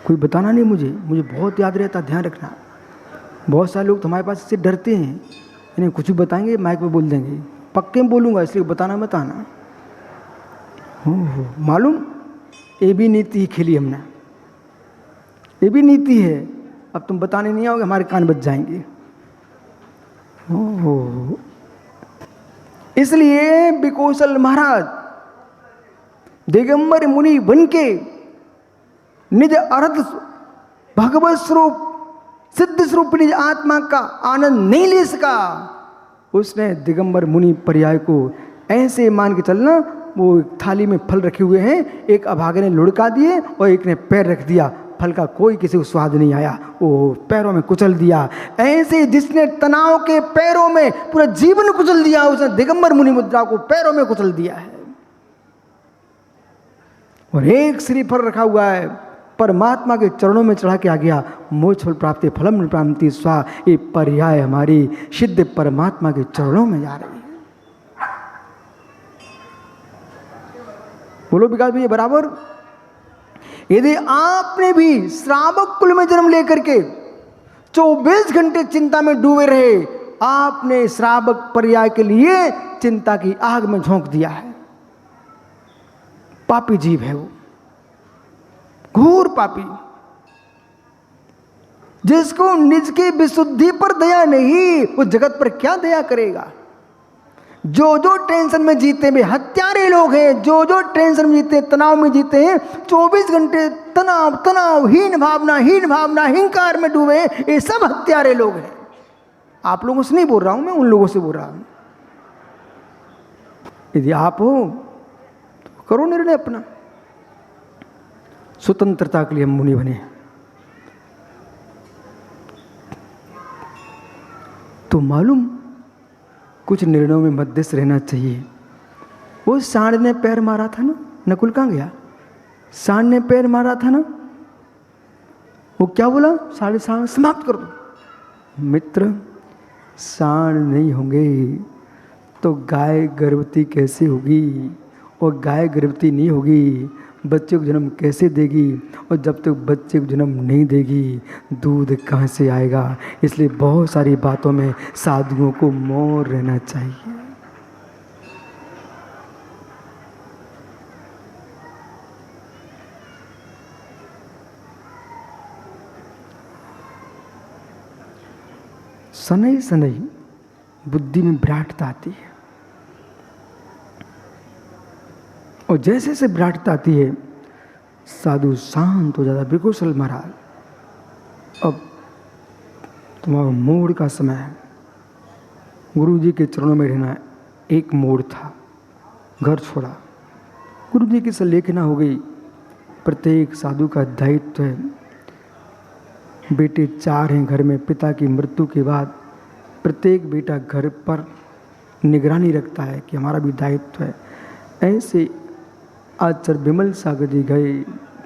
कोई बताना नहीं मुझे बहुत याद रहता, ध्यान रखना। बहुत सारे लोग तुम्हारे पास इससे डरते हैं, इन्हें कुछ भी बताएंगे माइक पे बोल देंगे, पक्के में बोलूँगा, इसलिए बताना मत आना। हो मालूम, ये भी नीति खेली हमने, ये भी नीति है। अब तुम बताने नहीं आओगे, हमारे कान बच जाएंगे। हो इसलिए बिकोसल महाराज दिगंबर मुनि बनके निज अर्थ भगवत स्वरूप सिद्ध स्वरूप निज आत्मा का आनंद नहीं ले सका। उसने दिगंबर मुनि पर्याय को ऐसे मान के चलना, वो थाली में फल रखे हुए हैं, एक अभागे ने लुढ़का दिए और एक ने पैर रख दिया, फल का कोई किसी को स्वाद नहीं आया, वो पैरों में कुचल दिया। ऐसे जिसने तनाव के पैरों में पूरा जीवन कुचल दिया, उसने दिगंबर मुनि मुद्रा को पैरों में कुचल दिया है। और एक श्रीफल रखा हुआ है, परमात्मा के चरणों में चढ़ा के आ गया, मोक्ष फल प्राप्ति फलम प्राप्ति स्वा। ये पर्याय हमारी सिद्ध परमात्मा के चरणों में जा रही है। बोलो विकास भैया बराबर। यदि आपने भी श्रावक कुल में जन्म लेकर के 24 घंटे चिंता में डूबे रहे, आपने श्रावक पर्याय के लिए चिंता की आग में झोंक दिया है। पापी जीव है वो, घोर पापी, जिसको निज की विशुद्धि पर दया नहीं, वो जगत पर क्या दया करेगा। जो जो टेंशन में जीते हैं, हत्यारे लोग हैं, जो जो टेंशन में जीते हैं, तनाव में जीते हैं, 24 घंटे तनाव हीन भावना हिंकार में डूबे, ये सब हत्यारे लोग हैं। आप लोगों से नहीं बोल रहा हूं मैं, उन लोगों से बोल रहा हूं। यदि आप हो तो करो निर्णय अपना। स्वतंत्रता के लिए हम मुनि बने, तो मालूम कुछ निर्णयों में मध्यस्थ रहना चाहिए। वो सांड ने पैर मारा था ना, नकुल कहाँ गया? सांड ने पैर मारा था ना, वो क्या बोला? साढ़े सांड समाप्त कर दो। मित्र, सांड नहीं होंगे तो गाय गर्भवती कैसे होगी? और गाय गर्भवती नहीं होगी, बच्चे को जन्म कैसे देगी? और जब तक बच्चे को जन्म नहीं देगी, दूध कहाँ से आएगा? इसलिए बहुत सारी बातों में साधुओं को मौन रहना चाहिए। शनै शनै बुद्धि में विराटता आती है, और जैसे जैसे विराटता आती है साधु शांत हो जाता है। बिल्कुल महाराज, अब तुम्हारा मोड़ का समय है, गुरु जी के चरणों में रहना है। एक मोड़ था, घर छोड़ा, गुरु जी की संलेखना हो गई। प्रत्येक साधु का दायित्व है। बेटे 4 हैं घर में, पिता की मृत्यु के बाद प्रत्येक बेटा घर पर निगरानी रखता है कि हमारा भी दायित्व है। ऐसे आचार्य विमल सागर जी गए,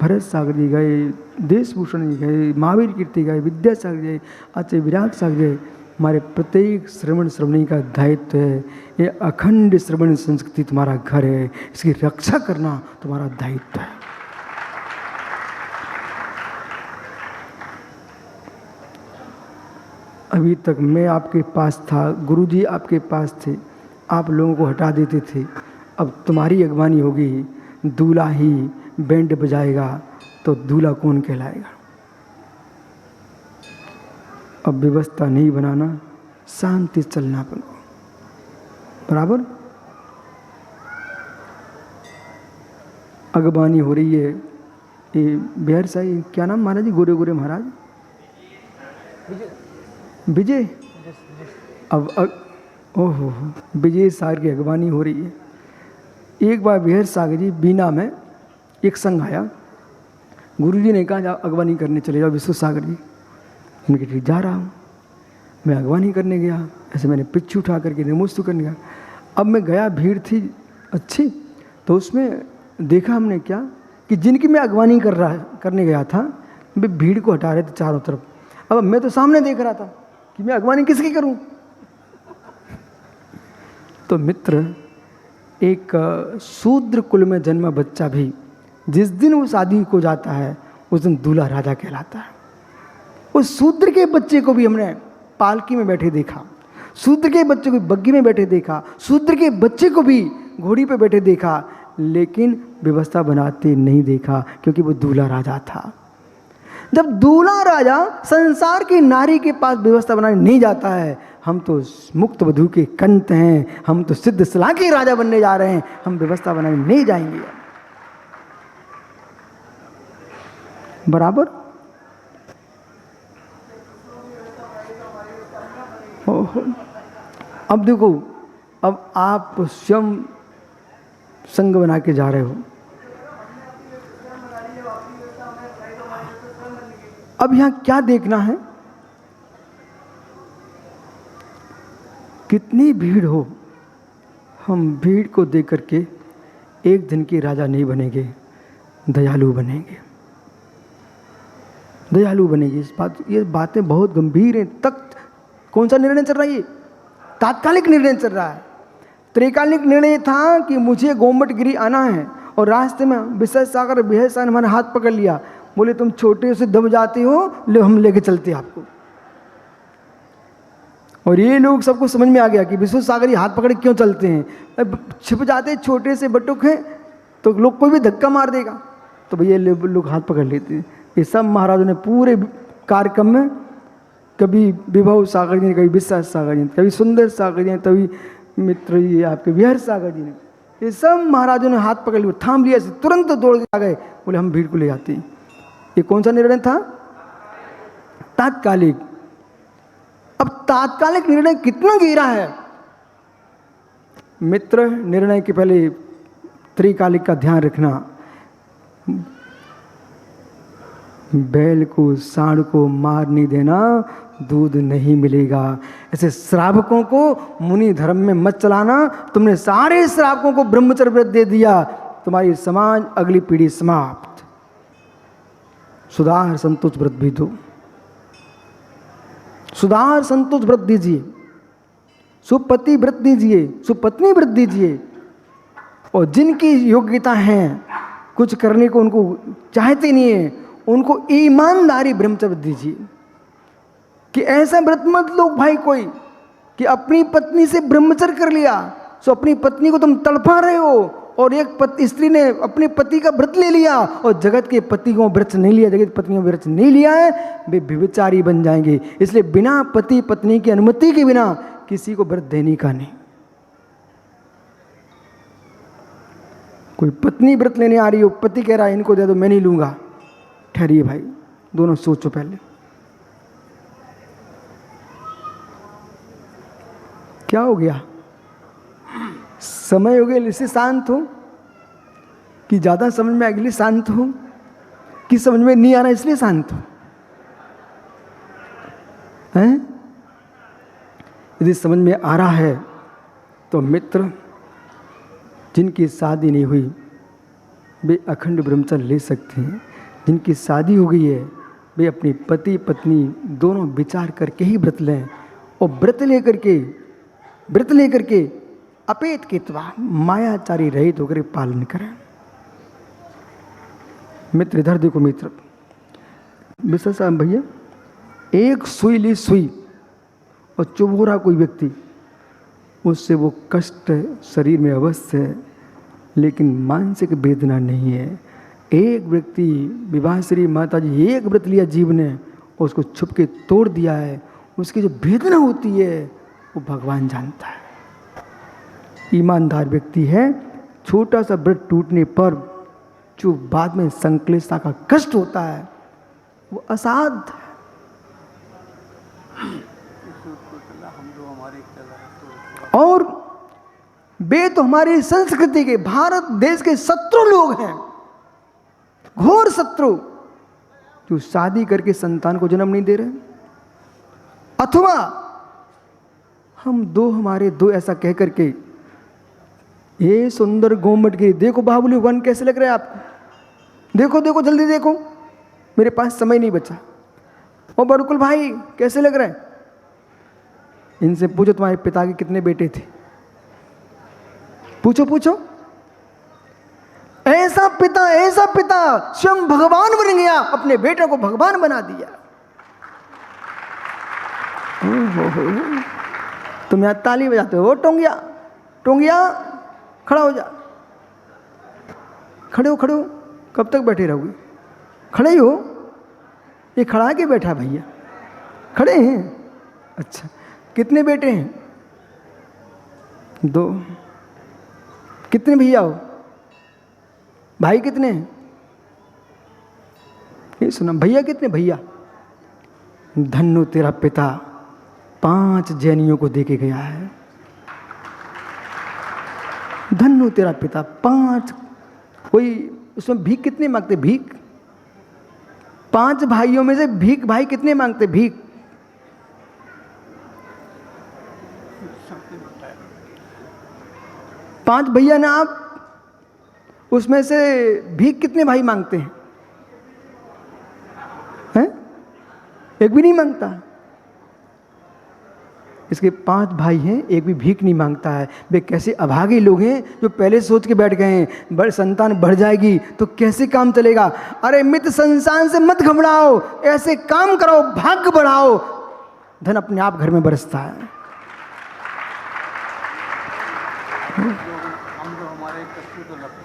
भरत सागर जी गए, देशभूषण जी गए, महावीर कीर्ति गए, विद्यासागर जी, आचार्य विराट सागर जी। हमारे प्रत्येक श्रवणी का दायित्व है। ये अखंड श्रवण संस्कृति तुम्हारा घर है, इसकी रक्षा करना तुम्हारा दायित्व है। अभी तक मैं आपके पास था, गुरुजी आपके पास थे, आप लोगों को हटा देते थे। अब तुम्हारी अगवानी होगी, दूल्हा ही बैंड बजाएगा तो दूल्हा कौन कहलाएगा? अब व्यवस्था नहीं बनाना, शांति चलना अपन को, बराबर। अगवानी हो रही है, ये बिहार साई क्या नाम महाराज जी, गोरे गोरे महाराज, विजय, अब ओहो विजय सागर की अगवानी हो रही है। एक बार बिहार सागर जी बीना में एक संघ आया, गुरुजी ने कहा अगवानी करने चले जाओ विश्व सागर जी। उनके ठीक जा रहा हूँ, मैं अगवानी करने गया, ऐसे मैंने पिच्छ उठा करके नमोस्तु करने गया। अब मैं गया, भीड़ थी अच्छी, तो उसमें देखा हमने क्या कि जिनकी मैं अगवानी करने गया था वे भीड़ को हटा रहे थे चारों तरफ। अब मैं तो सामने देख रहा था कि मैं अगवानी किसकी करूं। तो मित्र, एक शूद्र कुल में जन्मा बच्चा भी जिस दिन वो शादी को जाता है उस दिन दूल्हा राजा कहलाता है। उस शूद्र के बच्चे को भी हमने पालकी में बैठे देखा, शूद्र के बच्चे को बग्गी में बैठे देखा, शूद्र के बच्चे को भी घोड़ी पे बैठे देखा, लेकिन व्यवस्था बनाते नहीं देखा, क्योंकि वो दूल्हा राजा था। जब दूल्हा राजा संसार की नारी के पास व्यवस्था बनाने नहीं जाता है, हम तो मुक्त वधू के कंत हैं, हम तो सिद्ध सलाह के राजा बनने जा रहे हैं, हम व्यवस्था बनाने नहीं जाएंगे, बराबर। अब देखो, अब आप स्वयं संग बना के जा रहे हो। अब यहां क्या देखना है, कितनी भीड़ हो, हम भीड़ को देख करके एक दिन के राजा नहीं बनेंगे, दयालु बनेंगे, दयालु बनेंगे। ये बातें बहुत गंभीर हैं। तक कौन सा निर्णय चल रहा है? ये तात्कालिक निर्णय चल रहा है। त्रिकालिक निर्णय था कि मुझे गोमटगिरी आना है, और रास्ते में विशेष सागर बिहार सागर ने हमारा हाथ पकड़ लिया, बोले तुम छोटे से दब जाते हो, ले हम लेके चलते आपको। और ये लोग सबको समझ में आ गया कि विश्व सागर हाथ पकड़ क्यों चलते हैं, छिप जाते छोटे से बटुक हैं तो लोग कोई भी धक्का मार देगा, तो भैया लोग हाथ पकड़ लेते हैं। ये सब महाराजों ने पूरे कार्यक्रम में, कभी विभव सागर जी ने, कभी विश्वास सागर जी ने, कभी सुंदर सागर जी ने, कभी मित्र जी आपके बिहार सागर जी ने, ये सब महाराजों ने हाथ पकड़ लिया, थाम लिया, से तुरंत दौड़ के आ गए, बोले हम भीड़ को ले जाते हैं। ये कौन सा निर्णय था? तात्कालिक। अब तात्कालिक निर्णय कितना गहरा है मित्र, निर्णय के पहले त्रिकालिक का ध्यान रखना। बैल को सांड को मार नहीं देना, दूध नहीं मिलेगा। ऐसे श्रावकों को मुनि धर्म में मत चलाना, तुमने सारे श्रावकों को ब्रह्मचर्य व्रत दे दिया, तुम्हारी समाज अगली पीढ़ी समाप्त। सुधार संतोष व्रत भी दो, सुधार संतोष व्रत दीजिए, सुपति व्रत दीजिए, सुपत्नी व्रत दीजिए। और जिनकी योग्यता है कुछ करने को, उनको चाहते नहीं है, उनको ईमानदारी ब्रह्मचर्य दीजिए। कि ऐसा व्रत मत लो भाई कोई कि अपनी पत्नी से ब्रह्मचर्य कर लिया, सो अपनी पत्नी को तुम तड़पा रहे हो, और एक स्त्री ने अपने पति का व्रत ले लिया और जगत के पति को व्रत नहीं लिया, जगत पत्नी को व्रत नहीं लिया है, वे व्यभिचारी बन जाएंगे। इसलिए बिना पति पत्नी की अनुमति के बिना किसी को व्रत देने का नहीं। कोई पत्नी व्रत लेने आ रही हो, पति कह रहा है इनको दे दो, मैं नहीं लूंगा, ठहरिए भाई, दोनों सोचो पहले। क्या हो गया? समय हो गया इसलिए शांत हो, कि ज्यादा समझ में आ गया शांत हो, कि समझ में नहीं आ रहा इसलिए शांत हो? हैं? यदि समझ में आ रहा है तो मित्र, जिनकी शादी नहीं हुई वे अखंड ब्रह्मचर्य ले सकते हैं। जिनकी शादी हो गई है वे अपनी पति पत्नी दोनों विचार करके ही व्रत लें, और व्रत लेकर के अपेत कितवा मायाचारी रहित होकर पालन करें। मित्र इधर देखो मित्र, विशेष भैया, एक सुई ली सुई और चुभोरा कोई व्यक्ति, उससे वो कष्ट शरीर में अवश्य है, लेकिन मानसिक वेदना नहीं है। एक व्यक्ति विवाह श्री माता जी एक व्रत लिया जीव ने, उसको छुप के तोड़ दिया है, उसकी जो वेदना होती है वो भगवान जानता है। ईमानदार व्यक्ति है, छोटा सा व्रत टूटने पर जो बाद में संक्लेशता का कष्ट होता है वो असाध्य है। और वे तो हमारी संस्कृति के, भारत देश के शत्रु लोग हैं, घोर शत्रु, जो शादी करके संतान को जन्म नहीं दे रहे, अथवा हमारे दो ऐसा कह करके, ये सुंदर गोमट गिरी, देखो बाहुबली 1 कैसे लग रहा है आपको, देखो देखो जल्दी देखो, मेरे पास समय नहीं बचा। और बड़कुल भाई कैसे लग रहा है, इनसे पूछो तुम्हारे पिता के कितने बेटे थे, पूछो पूछो। ऐसा पिता स्वयं भगवान बन गया, अपने बेटे को भगवान बना दिया। तुम यहां ताली बजाते हो, टोंगिया टोंगिया खड़ा हो जा, खड़े हो कब तक बैठे रहोगे, खड़े ही हो। ये खड़ा के बैठा भैया, खड़े हैं, अच्छा कितने बेटे हैं, 2, कितने भैया हो, भाई कितने हैं, ये सुना, भैया कितने, भैया धन्नो तेरा पिता 5 जैनियों को देके गया है, धन्नो तेरा पिता 5। कोई उसमें भीख कितने मांगते, भीख 5 भाइयों में से भीख भाई कितने मांगते, भीख 5 भैया ना आप, उसमें से भीख कितने भाई मांगते हैं, एक भी नहीं मांगता। इसके 5 भाई हैं, एक भी भीख नहीं मांगता है। वे कैसे अभागे लोग हैं जो पहले सोच के बैठ गए हैं संतान बढ़ जाएगी तो कैसे काम चलेगा। अरे मित्र, संतान से मत घबराओ, ऐसे काम करो, भाग्य बढ़ाओ, धन अपने आप घर में बरसता है।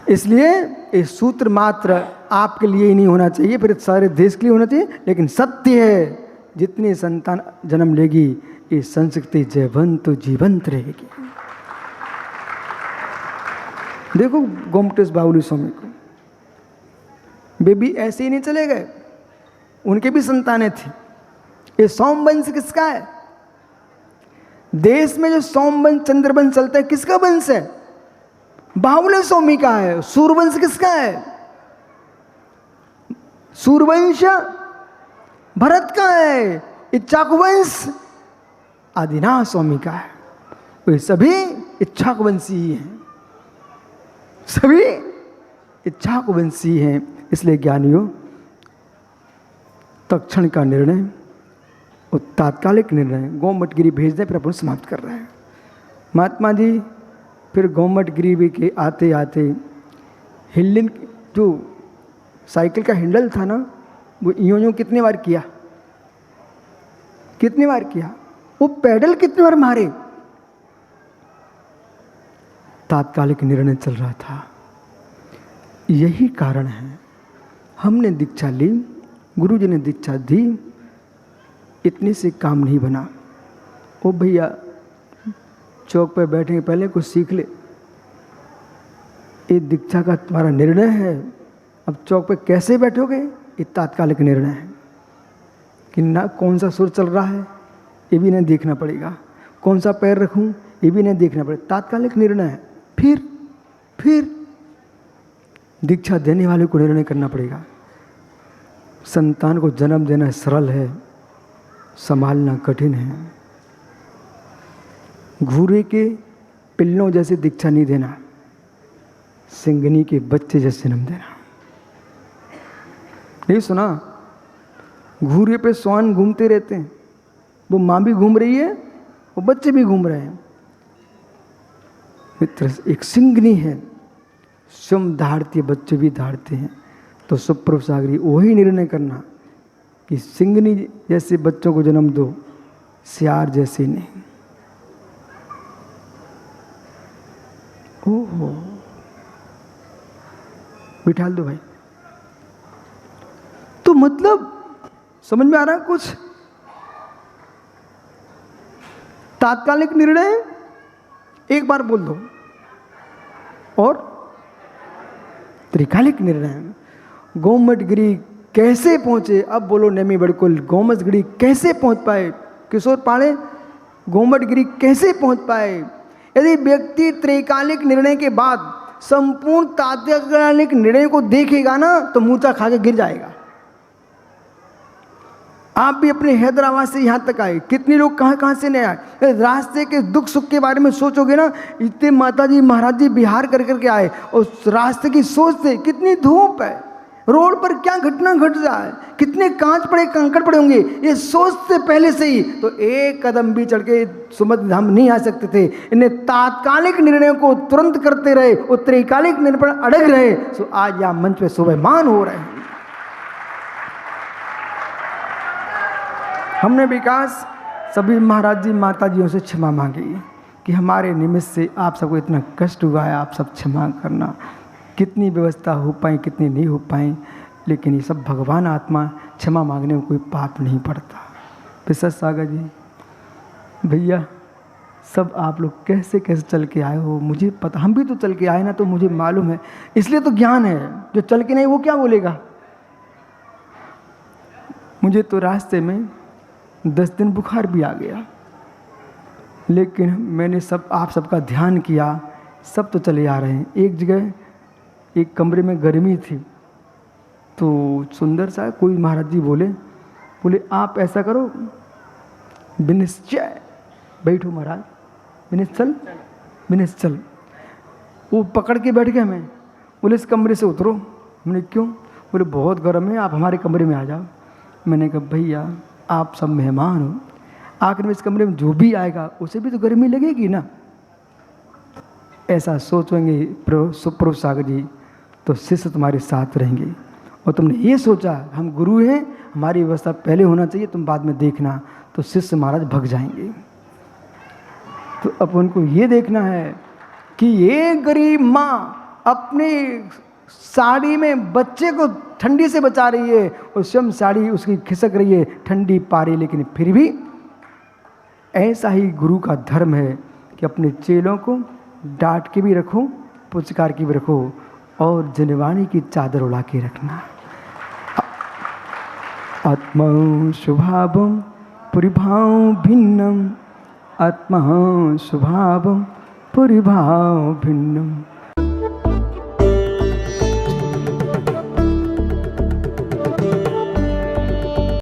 इसलिए ये सूत्र मात्र आपके लिए ही नहीं होना चाहिए, फिर सारे देश के लिए होना चाहिए। लेकिन सत्य है, जितनी संतान जन्म लेगी ये संस्कृति जयवंत जीवंत रहेगी। देखो गोमटेश बाहुली स्वामी को, वे भी ऐसे ही नहीं चले गए, उनके भी संतानें थी। ये सोमवंश किसका है, देश में जो सोमवंश चंद्रवंश चलता है किसका वंश है, बाहुली स्वामी का है। सूर्यवंश किसका है, सूर्यवंश भरत का है। इक्ष्वाकुवंश आदिनाथ स्वामी का है। वे सभी इक्ष्वाकुवंशी ही हैं, सभी इक्ष्वाकुवंशी हैं। इसलिए ज्ञानियों, तत्क्षण का निर्णय और तात्कालिक निर्णय, गोमटगिरी भेज दें, फिर अपन समाप्त कर रहे हैं। महात्मा जी फिर गोमटगिरी के आते आते हिल्लिन, जो साइकिल का हैंडल था ना, वो यूं कितने बार किया, कितने बार किया, वो पैडल कितने बार मारे। तात्कालिक निर्णय चल रहा था। यही कारण है, हमने दीक्षा ली, गुरुजी ने दीक्षा दी, इतने से काम नहीं बना। ओ भैया, चौक पे बैठे पहले कुछ सीख ले, ये दीक्षा का तुम्हारा निर्णय है। अब चौक पे कैसे बैठोगे, ये तात्कालिक निर्णय है कि ना कौन सा सुर चल रहा है ये भी नहीं देखना पड़ेगा, कौन सा पैर रखूं ये भी नहीं देखना पड़ेगा, तात्कालिक निर्णय है। फिर दीक्षा देने वाले को निर्णय करना पड़ेगा। संतान को जन्म देना सरल है, संभालना कठिन है। घूरे के पिल्लों जैसे दीक्षा नहीं देना, सिंगनी के बच्चे जैसे जन्म देना। नहीं सुना, घूरे पे स्वान घूमते रहते हैं, वो माँ भी घूम रही है, वो बच्चे भी घूम रहे हैं। मित्र, एक सिंगनी है, स्वयं दहाड़ती है, बच्चे भी दहाड़ते हैं। तो सुप्रभ सागरी वही निर्णय करना कि सिंगनी जैसे बच्चों को जन्म दो, सियार जैसे नहीं। ओहो, बिठा दो भाई। तो मतलब समझ में आ रहा है कुछ? तात्कालिक निर्णय एक बार बोल दो, और त्रिकालिक निर्णय। गोमटगिरी कैसे पहुंचे? अब बोलो नेमी बड़कुल, गोमटगिरी कैसे पहुंच पाए? किशोर पाड़े गोमटगिरी कैसे पहुंच पाए? यदि व्यक्ति त्रिकालिक निर्णय के बाद संपूर्ण तात्कालिक निर्णय को देखेगा ना, तो मूर्छा खा के गिर जाएगा। आप भी अपने हैदराबाद से यहाँ तक आए, कितने लोग कहाँ कहाँ से नहीं आए। रास्ते के दुख सुख के बारे में सोचोगे ना, इतने माता जी महाराज जी बिहार कर करके आए, उस रास्ते की सोच से कितनी धूप है, रोड पर क्या घटना घट रहा है, कितने कांच पड़े कंकड़ पड़े होंगे, ये सोचते पहले से ही तो एक कदम भी चढ़ के सुमति धाम नहीं आ सकते थे। इन्हें तात्कालिक निर्णयों को तुरंत करते रहे और त्रिकालिक निर्णय पर अड़ग रहे, तो आज यहाँ मंच पे शोभायमान हो रहे हैं। हमने विकास सभी महाराज जी माता जियों से क्षमा मांगी कि हमारे निमित्त से आप सबको इतना कष्ट हुआ है, आप सब क्षमा करना। कितनी व्यवस्था हो पाई कितनी नहीं हो पाई, लेकिन ये सब भगवान आत्मा, क्षमा मांगने में कोई पाप नहीं पड़ता। विशेष सागर जी, भैया सब आप लोग कैसे कैसे चल के आए हो मुझे पता, हम भी तो चल के आए ना, तो मुझे मालूम है, इसलिए तो ज्ञान है। जो चल के नहीं वो क्या बोलेगा। मुझे तो रास्ते में 10 दिन बुखार भी आ गया, लेकिन मैंने सब आप सबका ध्यान किया, सब तो चले आ रहे हैं। एक जगह एक कमरे में गर्मी थी, तो सुंदर सा कोई महाराज जी बोले आप ऐसा करो, विनिश्चय बैठो महाराज, विनिश्चल। वो पकड़ के बैठ गया। मैं बोले इस कमरे से उतरो। मैंने क्यों? बोले बहुत गर्म है, आप हमारे कमरे में आ जाओ। मैंने कहा भैया आप सब मेहमान हो, आखिर में इस कमरे में जो भी आएगा उसे भी तो गर्मी लगेगी ना। ऐसा सोचेंगे प्रभु सागर जी तो शिष्य तुम्हारे साथ रहेंगे। और तुमने ये सोचा हम गुरु हैं, हमारी व्यवस्था पहले होना चाहिए, तुम बाद में देखना, तो शिष्य महाराज भग जाएंगे। तो अपन को ये देखना है कि ये गरीब माँ अपनी साड़ी में बच्चे को ठंडी से बचा रही है, और स्वयं साड़ी उसकी खिसक रही है, ठंडी पा रही, लेकिन फिर भी ऐसा ही गुरु का धर्म है कि अपने चेलों को डांट के भी रखो, पुचकार के भी रखो, और जनवाणी की चादर उड़ा के रखना। आत्मा स्वभावम परिभाव भिन्नम, आत्मा स्वभावम परिभाव भिन्नम।